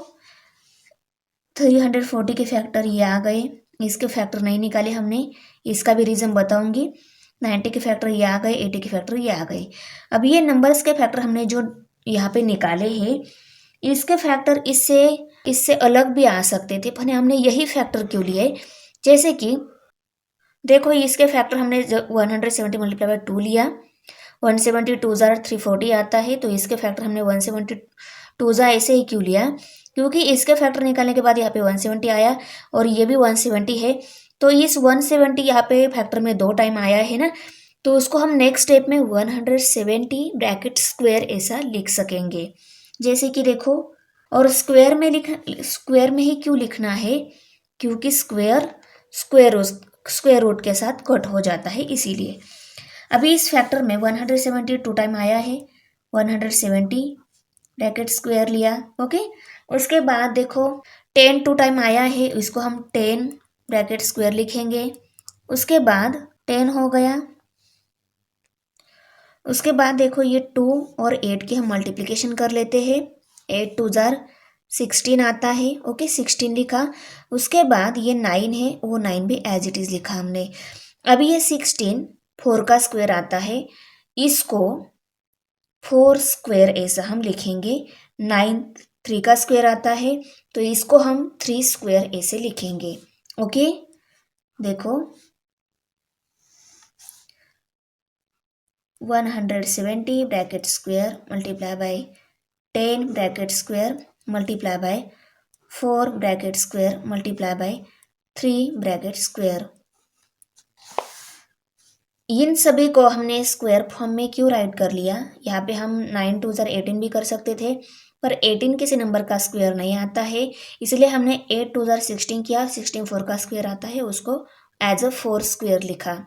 340 के फैक्टर ये आ गए, इसके फैक्टर नहीं निकाले हमने, इसका भी रीज़न बताऊंगी। 90 के फैक्टर ये आ गए, 80 के फैक्टर ये आ गए। अब ये नंबर्स के फैक्टर हमने जो यहाँ पे निकाले हैं, इसके फैक्टर इससे अलग भी आ सकते थे, पर हमने यही फैक्टर क्यों लिए? जैसे कि देखो इसके फैक्टर हमने 170 मल्टीप्लाई बाय 2 लिया, 170 2 जार 340 आता है, तो इसके फैक्टर हमने 170 2 जार ऐसे ही क्यों लिया? क्योंकि इसके फैक्टर निकालने के बाद यहाँ पे 170 आया और ये भी 170 है, तो इस 170 यहाँ पे फैक्टर में 2 टाइम आया है ना, तो उसको हम नेक्स्ट स्टेप में 170 ब्रैकेट स्क्वायर ऐसा लिख सकेंगे। जैसे कि देखो, और स्क्वायर में ही क्यों लिखना है, क्योंकि स्क्वायर रूट के साथ कट हो जाता है, इसीलिए। अभी इस फैक्टर में 170 टू टाइम आया है, 170 ब्रैकेट स्क्वायर लिया, ओके। उसके बाद देखो 10 टू टाइम आया है, इसको हम 10 ब्रैकेट स्क्वायर लिखेंगे। उसके बाद 10 हो गया। उसके बाद देखो ये 2 और 8 की हम मल्टीप्लिकेशन कर लेते हैं। 8 टू जार 16 आता है, ओके, 16 लिखा। उसके बाद ये 9 है, वो 9 भी एज इट इज लिखा हमने। अभी ये 16 4 का स्क्वायर आता है, इसको 4 स्क्वायर ऐसा हम लिखेंगे। 9 3 का स्क्वायर आता है, तो इसको हम 3 स्क्वायर ऐसे लिखेंगे, ओके। देखो 170 bracket square multiply by 10 bracket square multiply by 4 bracket square multiply by 3 bracket square. इन सभी को हमने स्क्वायर फॉर्म में क्यों राइट कर लिया, यहाँ पे हम 9 टू ज़र 18 भी कर सकते थे, पर 18 किसी नंबर का स्क्वायर नहीं आता है, इसलिए हमने 8 टू ज़र 16 किया। 16 4 का स्क्वायर आता है, उसको एज अ 4 स्क्वायर लिखा।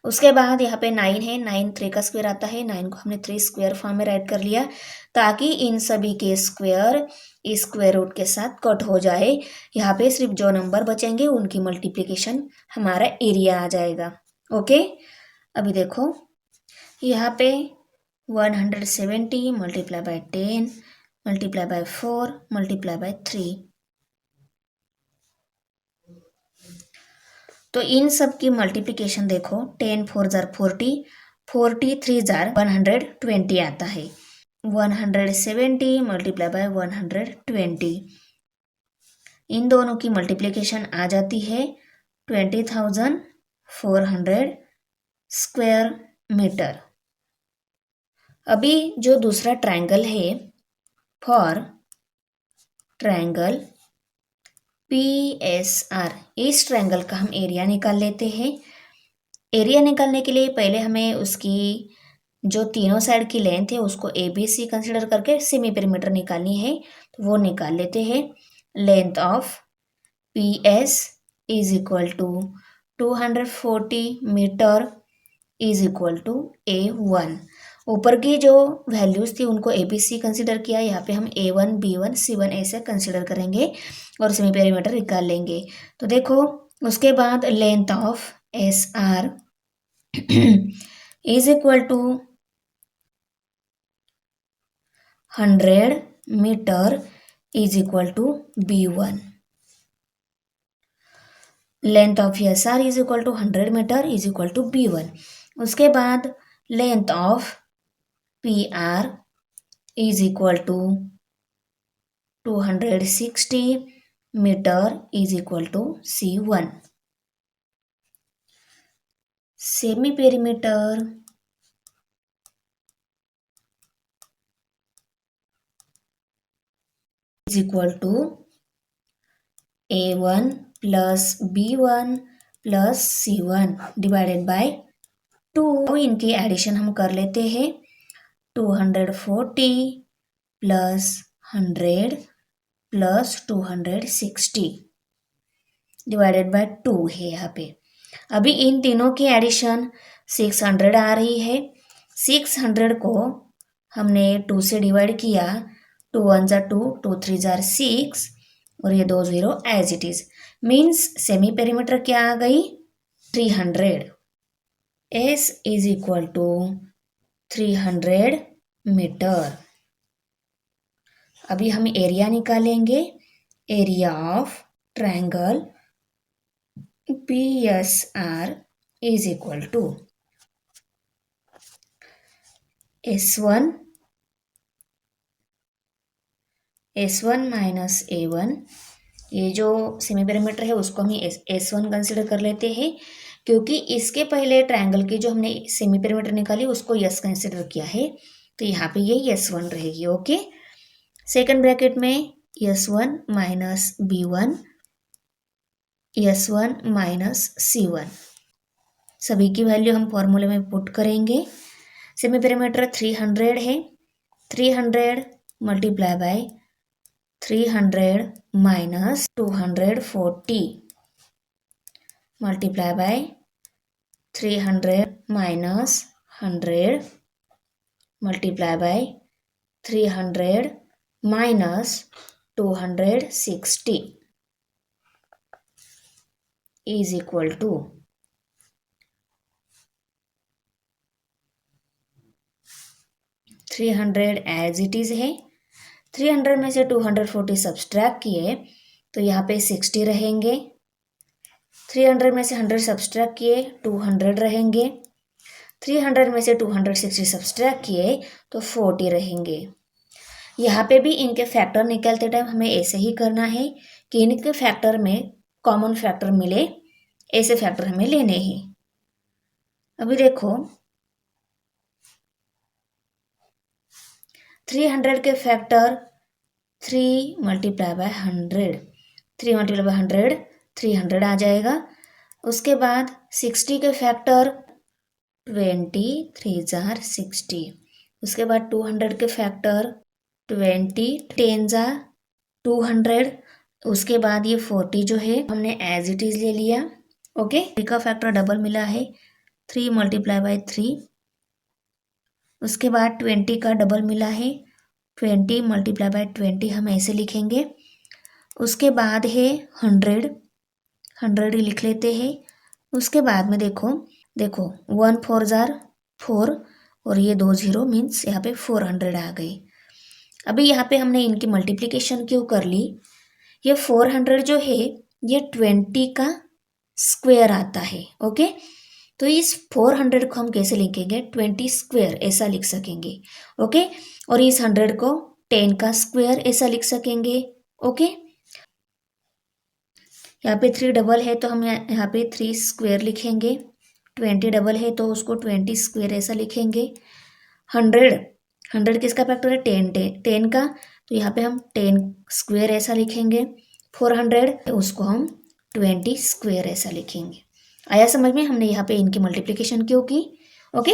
उसके बाद यहाँ पे 9 है, 9 3 का स्क्वायर आता है, 9 को हमने 3 स्क्वायर फॉर्म में राइट कर लिया, ताकि इन सभी के स्क्वायर इस स्क्वायर रूट के साथ कट हो जाए। यहाँ पे सिर्फ जो नंबर बचेंगे उनकी मल्टीप्लिकेशन हमारा एरिया आ जाएगा, ओके। अभी देखो यहाँ पे 170 multiply by 10 multiply by 4 multiply by 3, तो इन सब की मल्टीप्लिकेशन देखो, 10 4 जार 40, 40 3 जार 120 आता है। 170 मल्टीप्लाई बाय 120, इन दोनों की मल्टीप्लिकेशन आ जाती है 20,400 स्क्वायर मीटर। अभी जो दूसरा ट्रायंगल है, फॉर ट्रायंगल PSR, इस ट्रायंगल का हम एरिया निकाल लेते हैं। एरिया निकालने के लिए पहले हमें उसकी जो तीनों साइड की लेंथ है उसको ABC कंसिडर करके सेमी पेरीमीटर निकालनी है, तो वो निकाल लेते हैं। Length of PS is equal to 240 metre is equal to A1। ऊपर की जो वैल्यूज थी उनको ABC कंसिडर किया, यहाँ पे हम A1 B1 C1 ऐसे कंसिडर करेंगे और सेमी पेरीमीटर निकाल लेंगे। तो देखो उसके बाद length of SR is equal to 100 metre is equal to B1। Length of SR is equal to 100 metre is equal to B1। उसके बाद length of PR is equal to 260 metre is equal to C1। Semi perimeter is equal to A1 plus B1 plus C1 divided by 2। इनकी addition हम कर लेते हैं। 240 plus 100 plus 260 divided by 2 है यहाँ पे। अभी इन तीनों की एडिशन 600 आ रही है। 600 को हमने 2 से डिवाइड किया, 2 1 जार 2, 2 3 जार 6 और ये 2 0 as it is. Means semi perimeter क्या आ गई, 300। S is equal to 300 metre. अभी हम एरिया निकालेंगे। Area of triangle PSR is equal to S1 minus A1। ये जो सेमी पेरीमीटर है उसको हम S1 कंसिडर कर लेते हैं, क्योंकि इसके पहले ट्रायंगल की जो हमने सेमी पेरीमीटर निकाली उसको S कंसिडर किया है, तो यहाँ पे ये S1 रहेगी, ओके। सेकंड ब्रैकेट में S1 minus B1, S1 minus C1। सभी की वैल्यू हम फॉर्मूले में पुट करेंगे। सेमी पेरीमीटर 300 है, 300 multiply by 300 minus 240 multiply by 300 minus 100 multiply by 300 minus 260 is equal to 300 as it is है। 300 में से 240 सब्सट्रैक्ट किए तो यहाँ पे 60 रहेंगे। 300 में से 100 सब्सट्रैक्ट किए 200 रहेंगे। 300 में से 260 सब्सट्रैक्ट किए तो 40 रहेंगे। यहाँ पे भी इनके फैक्टर निकलते टाइम हमें ऐसे ही करना है कि इनके फैक्टर में कॉमन फैक्टर मिले, ऐसे फैक्टर हमें लेने हैं। अभी देखो 300 के factor 3 multiply by 100, 3 multiply by 100 300 आ जाएगा। उसके बाद 60 के फैक्टर 20, 3 जार 60। उसके बाद 200 के फैक्टर 20, 10 जार 200। उसके बाद ये 40 जो है हमने एज इट इज़ ले लिया। ओके, 3 का फैक्टर डबल मिला है 3 मल्टीप्लाई बाय 3। उसके बाद 20 का डबल मिला है 20 मल्टीप्लाई बाय 20 हम ऐसे लिखेंगे। उसके बाद है 100 ही लिख लेते हैं। उसके बाद में देखो 1 4 जार 4 और ये 2 0 मीन्स यहाँ पे 400 आ गई। अभी यहाँ पे हमने इनकी मल्टीप्लिकेशन क्यों कर ली? ये 400 जो है ये 20 का स्क्वायर आता है। ओके, तो इस 400 को हम कैसे लिखेंगे? 20 स्क्वायर ऐसा लिख सकेंगे। ओके, और इस 100 को 10 का स्क्वायर ऐसा लिख सकेंगे। ओके, यहाँ पे 3 डबल है तो हम यहाँ पे 3 स्क्वायर लिखेंगे। 20 डबल है तो उसको 20 स्क्वायर ऐसा लिखेंगे। 100 किसका फैक्टर है? 10 का, तो यहाँ पे हम 10 स्क्वायर ऐसा लिखेंगे। 400 उसको हम 20 स्क्वायर ऐसा लिखेंगे। आया समझ में? हमने यहाँ पे इनकी मल्टीप्लिकेशन क्यों की? ओके,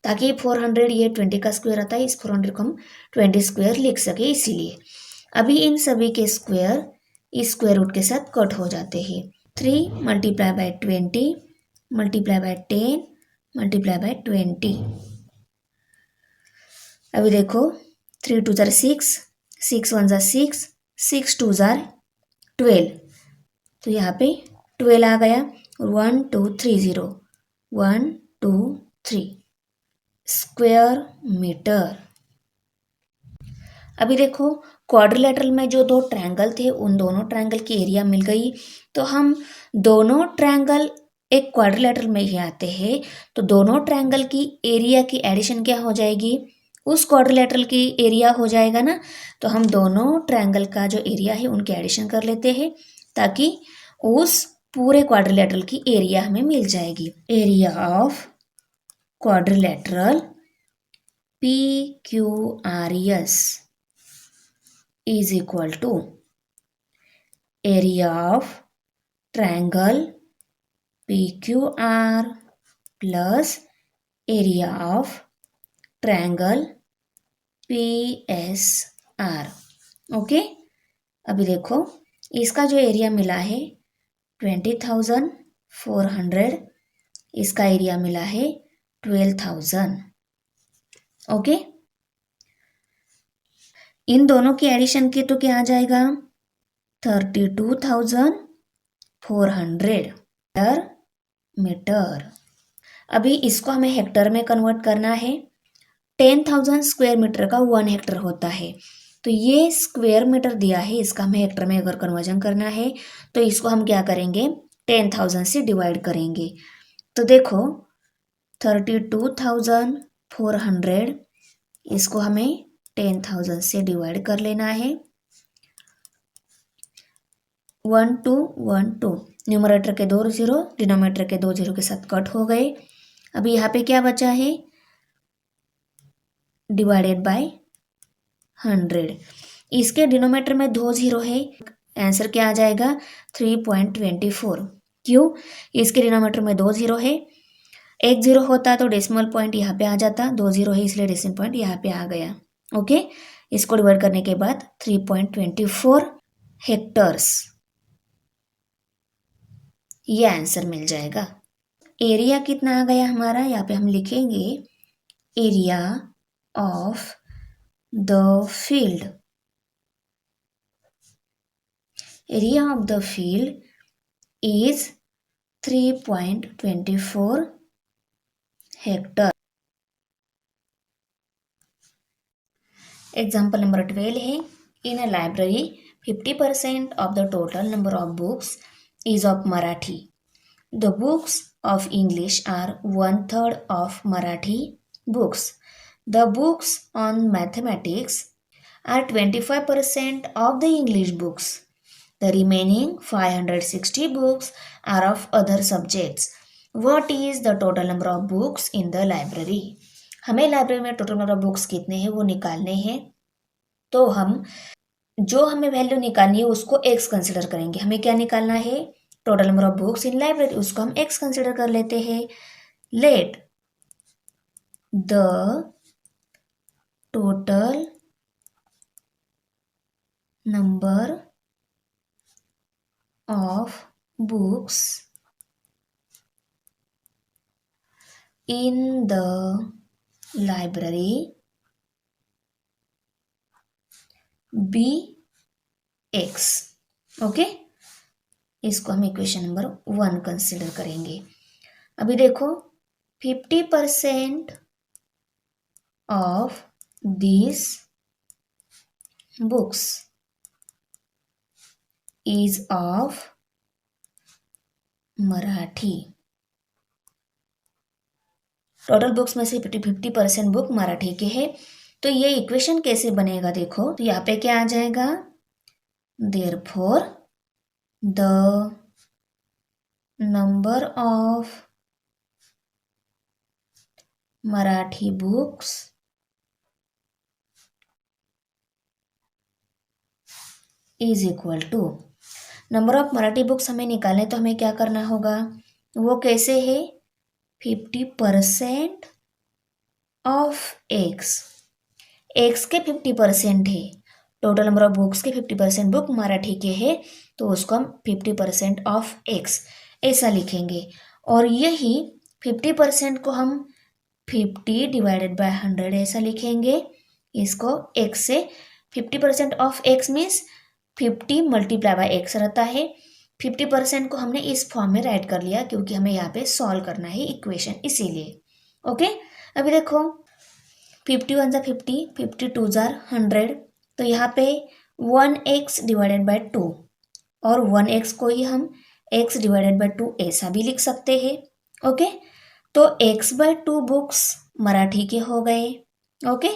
ताकि 400 ये 20 का स्क्वायर आता है, इस 400 को हम 20 स्क्वायर लिख सके इसीलिए। अभी इन सभी के स्क्वायर इस स्क्वायर रूट के साथ कट हो जाते हैं। 3 multiply by 20 multiply by 10 multiply by 20। अभी देखो 3 2 जार 6, 6 1 जार 6, 6 2 जार 12, तो यहाँ पे 12 आ गया। 1 2 3 0 1 2 3 स्क्वायर मीटर। अभी देखो क्वाड्रिलेटरल में जो दो ट्रायंगल थे उन दोनों ट्रायंगल की एरिया मिल गई, तो हम दोनों ट्रायंगल एक क्वाड्रिलेटरल में ही आते हैं, तो दोनों ट्रायंगल की एरिया की एडिशन क्या हो जाएगी? उस क्वाड्रिलेटरल की एरिया हो जाएगा ना। तो हम दोनों ट्रायंगल का जो एरिया है उनके एडिशन कर लेते हैं ताकि उस पूरे क्वाड्रिलेटरल की एरिया हमें मिल जाएगी। Area of quadrilateral PQRS is equal to area of triangle PQR plus area of triangle PSR। Okay, अभी देखो इसका जो एरिया मिला है 20,400, इसका एरिया मिला है 12,000। ओके, इन दोनों की एडिशन की तो क्या आ जाएगा? 32,400 मीटर। अभी इसको हमें हेक्टर में कन्वर्ट करना है। 10,000 स्क्वायर मीटर का 1 हेक्टर होता है, तो ये स्क्वायर मीटर दिया है, इसका हमें हेक्टर में अगर कन्वर्जन करना है तो इसको हम क्या करेंगे? 10,000 से डिवाइड करेंगे। तो देखो 32,400 इसको हमें 10,000 से डिवाइड कर लेना है। 1 2 1 2 न्यूमरेटर के 2 0 डिनोमिनेटर के 2 0 के साथ कट हो गए। अभी यहाँ पे क्या बचा है? Divided by 100। इसके डिनोमिनेटर में 2 0 है, आंसर क्या आ जाएगा? 3.24। क्यों? इसके डिनोमिनेटर में 2 0 है एक जीरो होता तो डेसिमल पॉइंट यहाँ पे आ जाता, 2 जीरो है इसलिए डेसिमल पॉइंट यहाँ पे आ गया। ओके, इसको डिवाइड करने के बाद 3.24 हेक्टर्स, ये आंसर मिल जाएगा। एरिया कितना आ गया हमारा, यहाँ पे हम लिखेंगे area of the field. Area of the field is 3.24 Hector. Example number 12 है, इन a library 50% of the total number of books is of Marathi. The books of English are 1/3 of Marathi books. The books on mathematics are 25% of the English books. The remaining 560 books are of other subjects. What is the total number of books in the library? हमें library में total number of books कितने हैं वो निकालने हैं। तो हम जो हमें वैल्यू निकालनी है उसको एक्स कंसिडर करेंगे। हमें क्या निकालना है, total number of books in library, उसको हम एक्स कंसिडर कर लेते हैं। Let the total number of books in the library be x. Okay, इसको हम इक्वेशन नंबर 1 कंसिडर करेंगे। अभी देखो 50% of this books is of Marathi. Total books में से 50% बुक मराठी के हैं। तो ये इक्वेशन कैसे बनेगा देखो, तो यहाँ पे क्या आ जाएगा, therefore the number of Marathi books is equal to, number of Marathi books हमें निकालने तो हमें क्या करना होगा, वो कैसे है, 50% ऑफ एक्स। एक्स के 50% है, टोटल नंबर ऑफ बुक्स के 50% बुक मराठी के है, तो उसको हम 50% ऑफ एक्स ऐसा लिखेंगे। और यही 50% को हम 50 डिवाइडेड बाय 100 ऐसा लिखेंगे। इसको एक्स से 50% of x means 50 multiply by x रहता है। 50% को हमने इस फॉर्म में राइट कर लिया क्योंकि हमें यहाँ पे सॉल्व करना है इक्वेशन, इसीलिए। ओके, अभी देखो 50 1 50, 50 2 100, तो यहाँ पे 1x डिवाइडेड बाय 2 और 1x को ही हम x डिवाइडेड बाय 2 ऐसा भी लिख सकते हैं। ओके, तो x बाय 2 बुक्स मराठी के हो गए। ओके,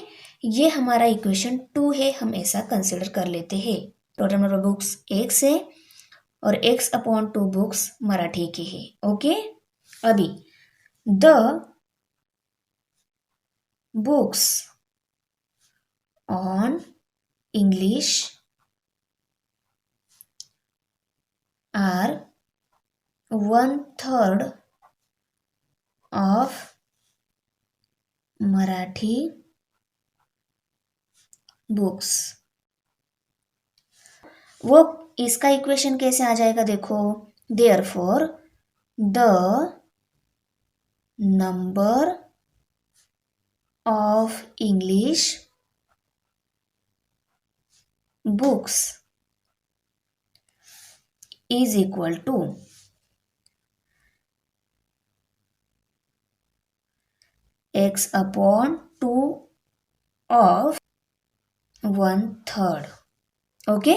ये हमारा इक्वेशन 2 है, हम ऐसा कंसिडर कर लेते हैं। Total number of books x है और x अपॉन 2 बुक्स मराठी की है। ओके, अभी the books on English are 1/3 of Marathi books. वो इसका इक्वेशन कैसे आ जाएगा देखो, therefore the number of English books is equal to x upon 2 of 1/3। Okay,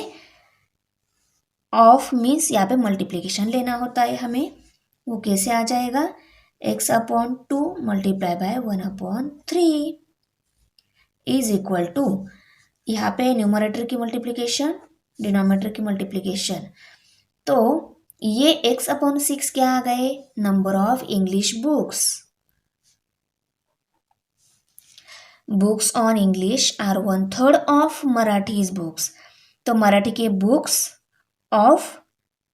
of means यहाँ पे मल्टीप्लीकेशन लेना होता है हमें, वो कैसे आ जाएगा, x upon 2 multiply by 1/3 is equal to, यहाँ पे न्यूमरेटर की मल्टीप्लीकेशन, डिनोमिनेटर की मल्टीप्लीकेशन, तो ये x अपॉन 6 क्या आ गए, number of English books. Books on English are 1/3 of Marathis books, तो मराठी के बुक्स ऑफ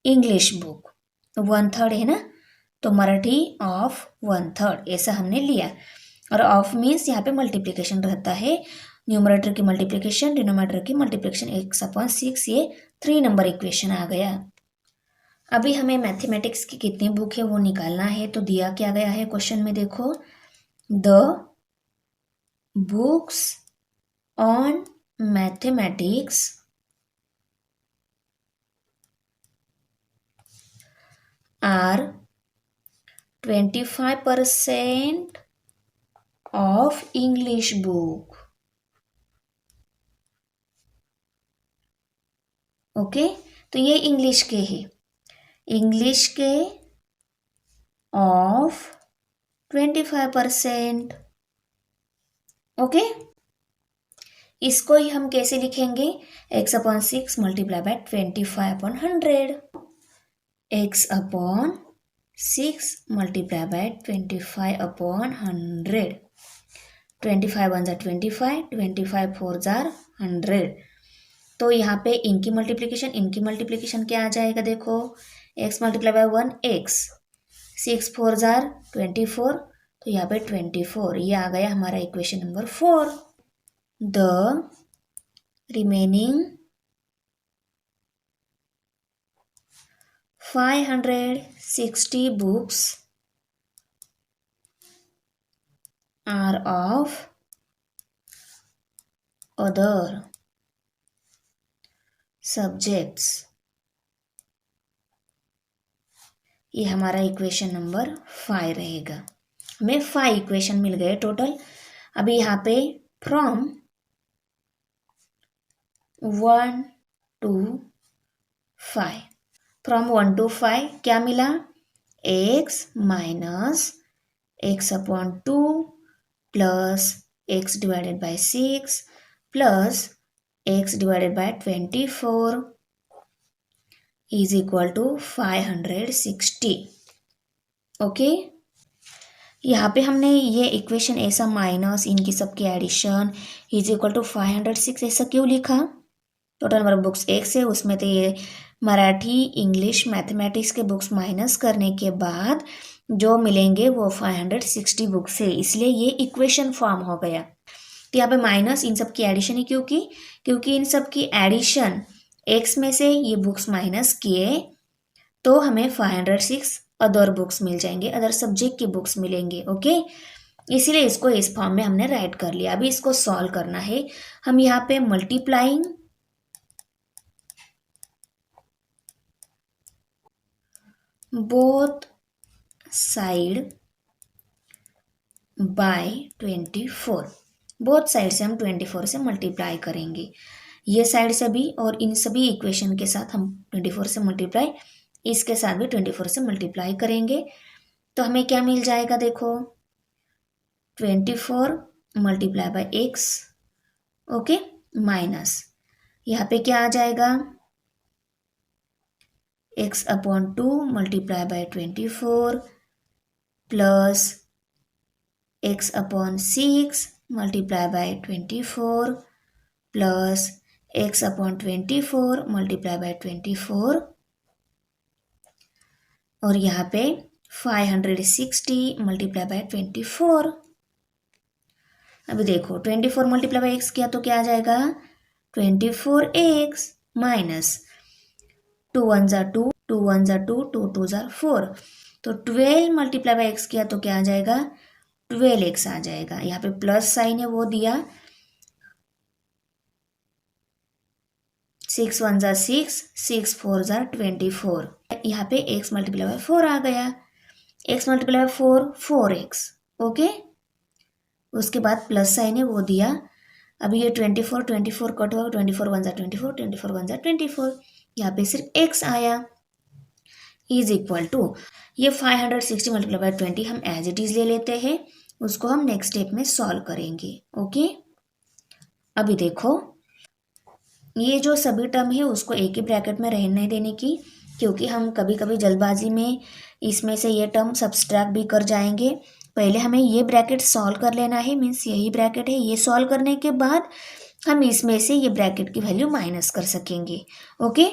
इंग्लिश बुक 1/3 है ना, तो मराठी ऑफ 1/3 ऐसा हमने लिया। और ऑफ मीन्स यहाँ पे मल्टीप्लिकेशन रहता है, न्यूमरेटर की मल्टीप्लिकेशन डिनोमिनेटर की मल्टीप्लिकेशन, x/6 ये 3 नंबर इक्वेशन आ गया। अभी हमें मैथमेटिक्स की कितनी बुक है वो निकालना है। तो दिया क्या गया है क्वेश्चन में, देखो the books on mathematics are 25% of English book. Okay, तो ये इंग्लिश के है, इंग्लिश के ऑफ 25%। ओके, इसको ही हम कैसे लिखेंगे, x/6 multiply by 25/100, x/6 multiply by 25/100, 25 1 25, 25 4 100। तो यहाँ पे इनकी मल्टीप्लिकेशन क्या आ जाएगा, देखो x मल्टीप्लाई बाय 1 x, 6 4 24, तो यहाँ पे 24, ये आ गया हमारा equation number 4। The remaining 560 books are of other subjects. ये हमारा इक्वेशन नंबर 5 रहेगा। हमें 5 इक्वेशन मिल गए टोटल। अभी यहाँ पे फ्रॉम 1 to 5, फ्रॉम 1 to 5 क्या मिला, x minus x/2 plus x divided by 6 plus x divided by 24 is equal to 560। Okay, यहाँ पे हमने ये इक्वेशन ऐसा माइनस इनकी सबकी एडिशन इज इक्वल टू 506 ऐसा क्यों लिखा, total number of books x है, उसमें तो ये मराठी इंग्लिश मैथमेटिक्स के बुक्स माइनस करने के बाद जो मिलेंगे वो 560 बुक्स है, इसलिए ये इक्वेशन फॉर्म हो गया। तो यहाँ पे माइनस इन सब की एडिशन है, क्योंकि इन सब की एडिशन x में से ये बुक्स माइनस किए तो हमें 506 अदर बुक्स मिल जाएंगे, अदर सब्जेक्ट की बुक्स मिलेंगे। ओके, इसीलिए इसको इस फॉर्म में हमने राइट कर लिया। अभी इसको सॉल्व करना है। हम यहाँ पे multiplying both side by 24, both side से हम 24 से मल्टीप्लाई करेंगे, ये साइड से भी और इन सभी इक्वेशन के साथ हम 24 से मल्टीप्लाई, इसके साथ भी 24 से मल्टीप्लाई करेंगे। तो हमें क्या मिल जाएगा, देखो 24 multiply by x, okay, minus यहाँ पे क्या आ जाएगा, x/2 multiply by 24 plus x/6 multiply by 24 plus x/24 multiply by 24 और यहाँ पे 560 मल्टीप्लाई बाय 24। अभी देखो 24 मल्टीप्लाई बाय x किया तो क्या आ जाएगा, 24x माइनस 2 1 2, 2 1 2, 2 2 4, तो 12 मल्टीप्लाई बाय x किया तो क्या आ जाएगा, 12x आ जाएगा। यहाँ पे प्लस साइन है वो दिया, 6 1 6, 6 4 24, यहाँ पे x मल्टीप्लाई बाय 4 आ गया, x multiply by 4 4x। Okay, उसके बाद प्लस साइन है वो दिया। अभी ये 24 24 कट हो, 24 1 24, 24 1 24, यहाँ पे सिर्फ x आया इज इक्वल टू, ये 560 मल्टीप्लाई बाय 20 हम एज इट इज ले लेते हैं, उसको हम नेक्स्ट स्टेप में सॉल्व करेंगे। ओके, अभी देखो ये जो सभी टर्म है उसको एक ही ब्रैकेट में रहने देने की, क्योंकि हम कभी कभी जल्दबाजी में इसमें से ये टर्म सब्सट्रैक्ट भी कर जाएंगे। पहले हमें ये ब्रैकेट सॉल्व कर लेना है, मीन्स यही ब्रैकेट है, ये सॉल्व करने के बाद हम इसमें से ये ब्रैकेट की वैल्यू माइनस कर सकेंगे। ओके,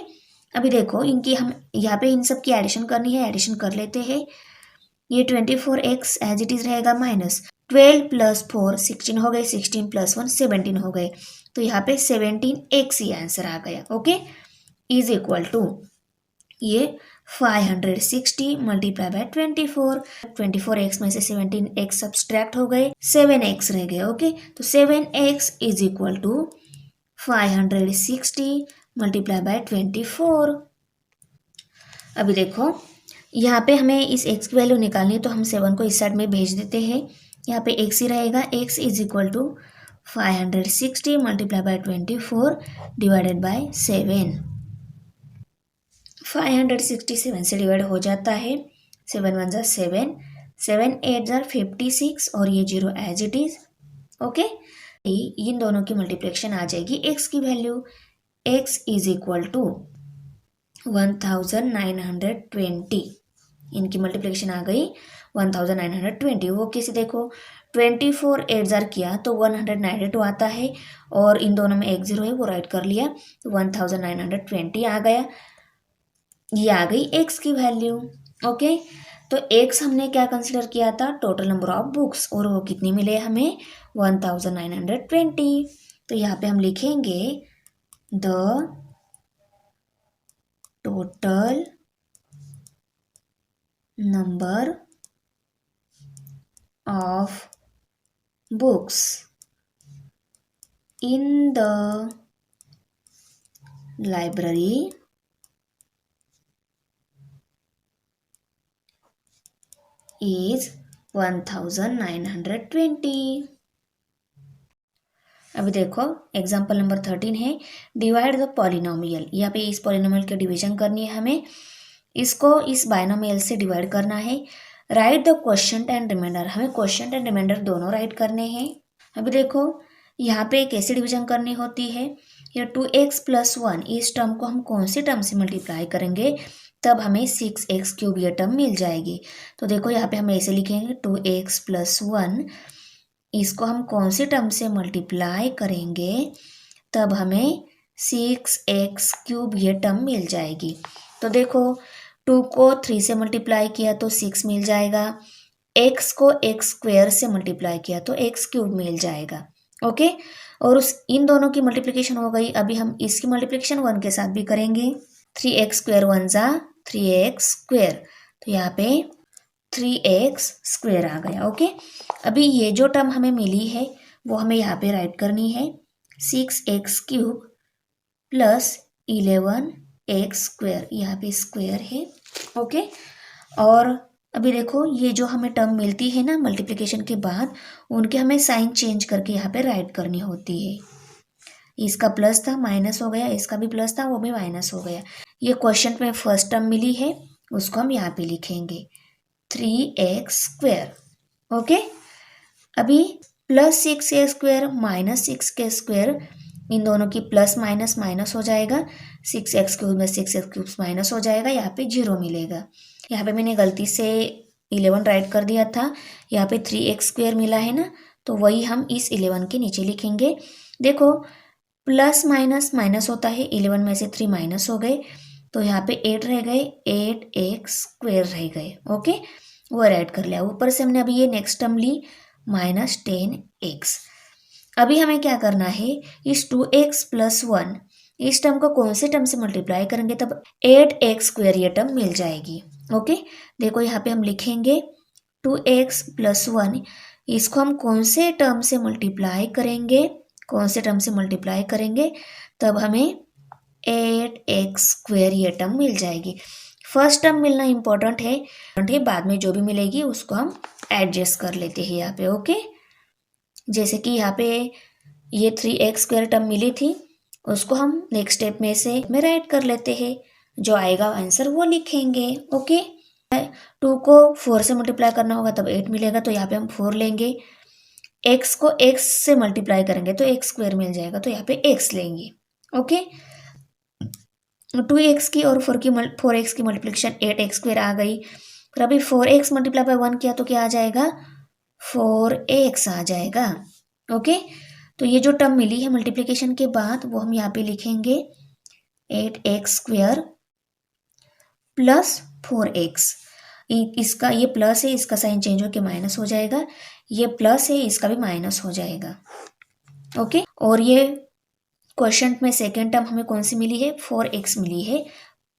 अभी देखो इनकी हम यहाँ पे इन सब की एडिशन करनी है, एडिशन कर लेते हैं। ये 24x एज इट इज रहेगा माइनस 12 प्लस 4 16 हो गए, 16 प्लस 1 17 हो गए, तो यहाँ पे 17x ही आंसर आ गया। ओके, इज इक्वल टू ये 560 मल्टीप्लाई बाय 24, 24x में से 17x सब्सट्रैक्ट हो गए, 7x रह गए। ओके, तो 7x is equal to 560 multiply by 24। अभी देखो यहाँ पे हमें इस x की वैल्यू निकालनी है, तो हम 7 को इस साइड में भेज देते हैं, यहाँ पे x ही रहेगा। x is equal to 560 multiply by 24 divided by 7। 567 से डिवाइड हो जाता है, 7 1 ज़ा 7, 7 8 ज़ा 56 और ये 0 एज इट इज। ओके, इन दोनों की मल्टीप्लिकेशन आ जाएगी x की value, x is equal to 1920, इनकी मल्टीप्लिकेशन आ गई 1920। वो कैसे देखो, 24 8 ज़ार किया तो 192 आता है, और इन दोनों में एक जीरो है वो राइट कर लिया, तो 1920 आ गया। ये आ गई x की वैल्यू। ओके, तो x हमने क्या कंसिडर किया था, टोटल नंबर ऑफ बुक्स, और वो कितनी मिले हमें 1920। तो यहाँ पे हम लिखेंगे the total number of books in the library is 1920। अभी देखो एग्जाम्पल नंबर 13 है, डिवाइड द पॉलिनोमियल। यहाँ पे इस पॉलिनोमियल की डिवीजन करनी है हमें, इसको इस बाइनोमियल से डिवाइड करना है। Write the quotient and remainder, हमें क्वोशिएंट एंड रिमाइंडर दोनों राइट करने हैं। अभी देखो यहाँ पे कैसे डिवीजन करनी होती है, ये 2x + 1 इस टर्म को हम कौन सी टर्म से मल्टीप्लाई करेंगे, तब हमें 6x³ ये टर्म मिल जाएगी। तो देखो यहाँ पे हम ऐसे लिखेंगे 2x + 1, इसको हम कौन सी टर्म से मल्टीप्लाई करेंगे, तब हमें 6x³ ये टर्म मिल जाएगी। तो देखो 2 को 3 से मल्टीप्लाई किया तो 6 मिल जाएगा, x को x² से मल्टीप्लाई किया तो x³ मिल जाएगा। ओके, और उस इन दोनों की मल्टीप्लिकेशन हो गई। अभी हम इसकी मल्टीप्लिकेशन 1 के साथ भी करेंगे, 3x² 1 ज़ा 3x², तो यहाँ पे 3x² आ गया। ओके, अभी ये जो टर्म हमें मिली है वो हमें यहाँ पे राइट करनी है, 6x³ + 11x², यहाँ पे स्क्वायर है। ओके, और अभी देखो ये जो हमें टर्म मिलती है ना मल्टीप्लिकेशन के बाद, उनके हमें साइन चेंज करके यहाँ पे राइट करनी होती है। इसका प्लस था माइनस हो गया, इसका भी प्लस था वो भी माइनस हो गया। ये क्वेश्चन में फर्स्ट टर्म मिली है उसको हम यहाँ पे लिखेंगे 3x²। ओके, अभी +6a² - 6k², इन दोनों की प्लस माइनस माइनस हो जाएगा, 6x³ में 6x³ माइनस हो जाएगा, यहाँ पे 0 मिलेगा। यहाँ पे मैंने गलती से 11 राइट कर दिया था, यहाँ पे 3x² मिला है ना, तो वही हम इस 11 के नीचे लिखेंगे। देखो प्लस माइनस माइनस होता है, 11 में से 3 माइनस हो गए, तो यहाँ पे 8 रह गए, 8x² रह गए। ओके, वो ऐड कर लिया। ऊपर से हमने अभी ये नेक्स्ट टर्म ली -10x। अभी हमें क्या करना है, इस 2x + 1 इस टर्म को कौन से टर्म से मल्टीप्लाई करेंगे, तब 8x² ये टर्म मिल जाएगी। ओके, देखो यहाँ पे हम लिखेंगे 2x + 1, इसको हम कौन से टर्म से मल्टीप्लाई करेंगे, कौन से टर्म से मल्टीप्लाई करेंगे, तब हमें 8x² ये टर्म मिल जाएगी। फर्स्ट टर्म मिलना इंपॉर्टेंट है, बाद में जो भी मिलेगी उसको हम एडजस्ट कर लेते हैं यहाँ पे। ओके, जैसे कि यहाँ पे ये 3x² टर्म मिली थी, उसको हम नेक्स्ट स्टेप में से में राइट कर लेते हैं, जो आएगा आंसर वो लिखेंगे। ओके, 2 को 4 से मल्टीप्लाई करना होगा तब 8 मिलेगा, तो यहाँ पे हम 4 लेंगे, x को x से मल्टीप्लाई करेंगे तो x² मिल जाएगा, तो यहाँ पे x लेंगे। ओके, 2x की और 4x की मल्टीप्लिकेशन 8x² आ गई। फिर अभी 4x मल्टीप्लाई बाय 1 किया तो क्या आ जाएगा, 4x आ जाएगा। ओके, तो ये जो टर्म मिली है मल्टीप्लिकेशन के बाद वो हम यहाँ पे लिखेंगे 8x² + 4x। इसका ये प्लस है, इसका साइन चेंज होकर माइनस हो जाएगा, ये प्लस है, इसका भी माइनस हो जाएगा। ओके, और ये क्वेश्चन में सेकेंड टर्म हमें कौन सी मिली है, 4x मिली है,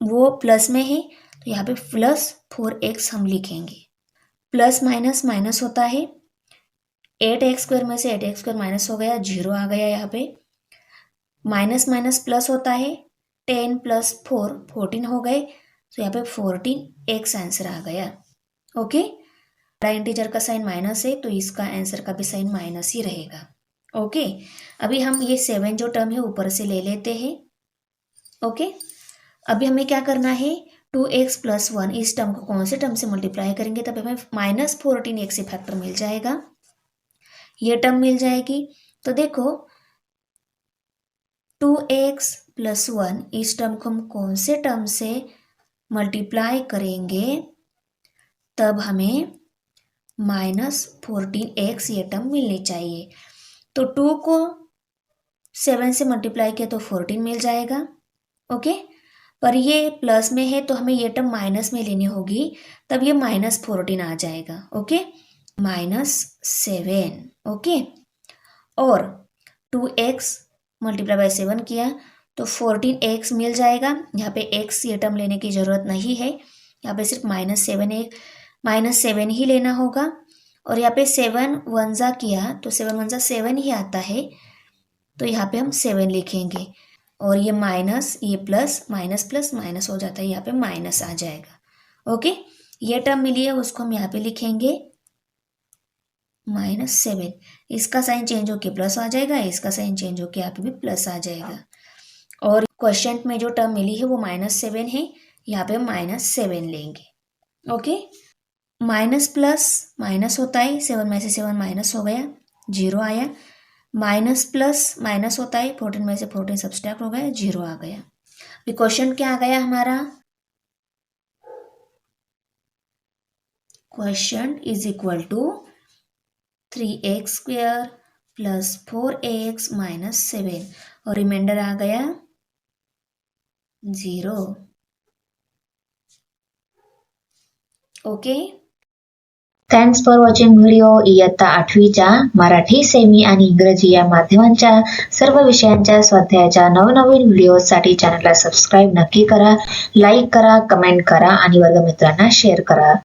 वो प्लस में है तो यहाँ पे प्लस 4x हम लिखेंगे। प्लस माइनस माइनस होता है, 8x स्क्वायर में से 8x स्क्वायर माइनस हो गया, 0 आ गया यहाँ पे। माइनस माइनस प्लस होता है, 10 + 4 14 हो गए, तो यहाँ पे 14x आंसर आ गया। ओके, बड़ा इंटीजर का साइन माइनस है तो इसका आंसर का भी साइन माइनस ही रहेगा। ओके, अभी हम ये 7 जो टर्म है ऊपर से ले लेते हैं। ओके, अभी हमें क्या करना है, 2x + 1 इस टर्म को कौन से टर्म से मल्टीप्लाई करेंगे तब हमें -14x फैक्टर मिल जाएगा, ये टर्म मिल जाएगी। तो देखो 2x + 1 इस टर्म को हम कौन से टर्म से मल्टीप्लाई करेंगे तब हमें -14x ये टर्म मिलनी चाहिए। तो 2 को 7 से मल्टीप्लाई किया तो 14 मिल जाएगा। ओके, पर ये प्लस में है तो हमें ये टर्म माइनस में लेनी होगी, तब ये -14 आ जाएगा। ओके, -7। ओके, और 2x × 7 किया तो 14x मिल जाएगा। यहाँ पे x ये टर्म लेने की ज़रूरत नहीं है, यहाँ पे सिर्फ -7 ही लेना होगा। और यहाँ पे 7 1 किया तो 7 1 7 ही आता है, तो यहाँ पे हम 7 लिखेंगे। और ये माइनस, ये प्लस, माइनस प्लस माइनस हो जाता है, यहाँ पे माइनस आ जाएगा। ओके, ये टर्म मिली है उसको हम यहाँ पे लिखेंगे -7। इसका साइन चेंज होके प्लस आ जाएगा, इसका साइन चेंज होके यहाँ पे भी प्लस आ जाएगा। और क्वेश्चन में जो टर्म मिली है वो -7 है, यहाँ पे हम -7 लेंगे। ओके, माइनस प्लस माइनस होता है, 7 में से 7 माइनस हो गया, 0 आया। माइनस प्लस माइनस होता है, 14 में से 14 सब्सट्रैक्ट हो गया, 0 आ गया। अभी क्वेश्चन क्या आ गया हमारा, question is equal to 3x² + 4x - 7 और रिमाइंडर आ गया 0। Okay, thanks for watching video. इयत्ता 8वीच्या मराठी, सेमी आणि इंग्रजी या माध्यमांच्या सर्व विषयांच्या स्वाध्यायाच्या नवनवीन व्हिडिओसाठी चॅनलला सबस्क्राईब नक्की करा, लाईक करा, कमेंट करा आणि वर्गमित्रांना शेअर करा.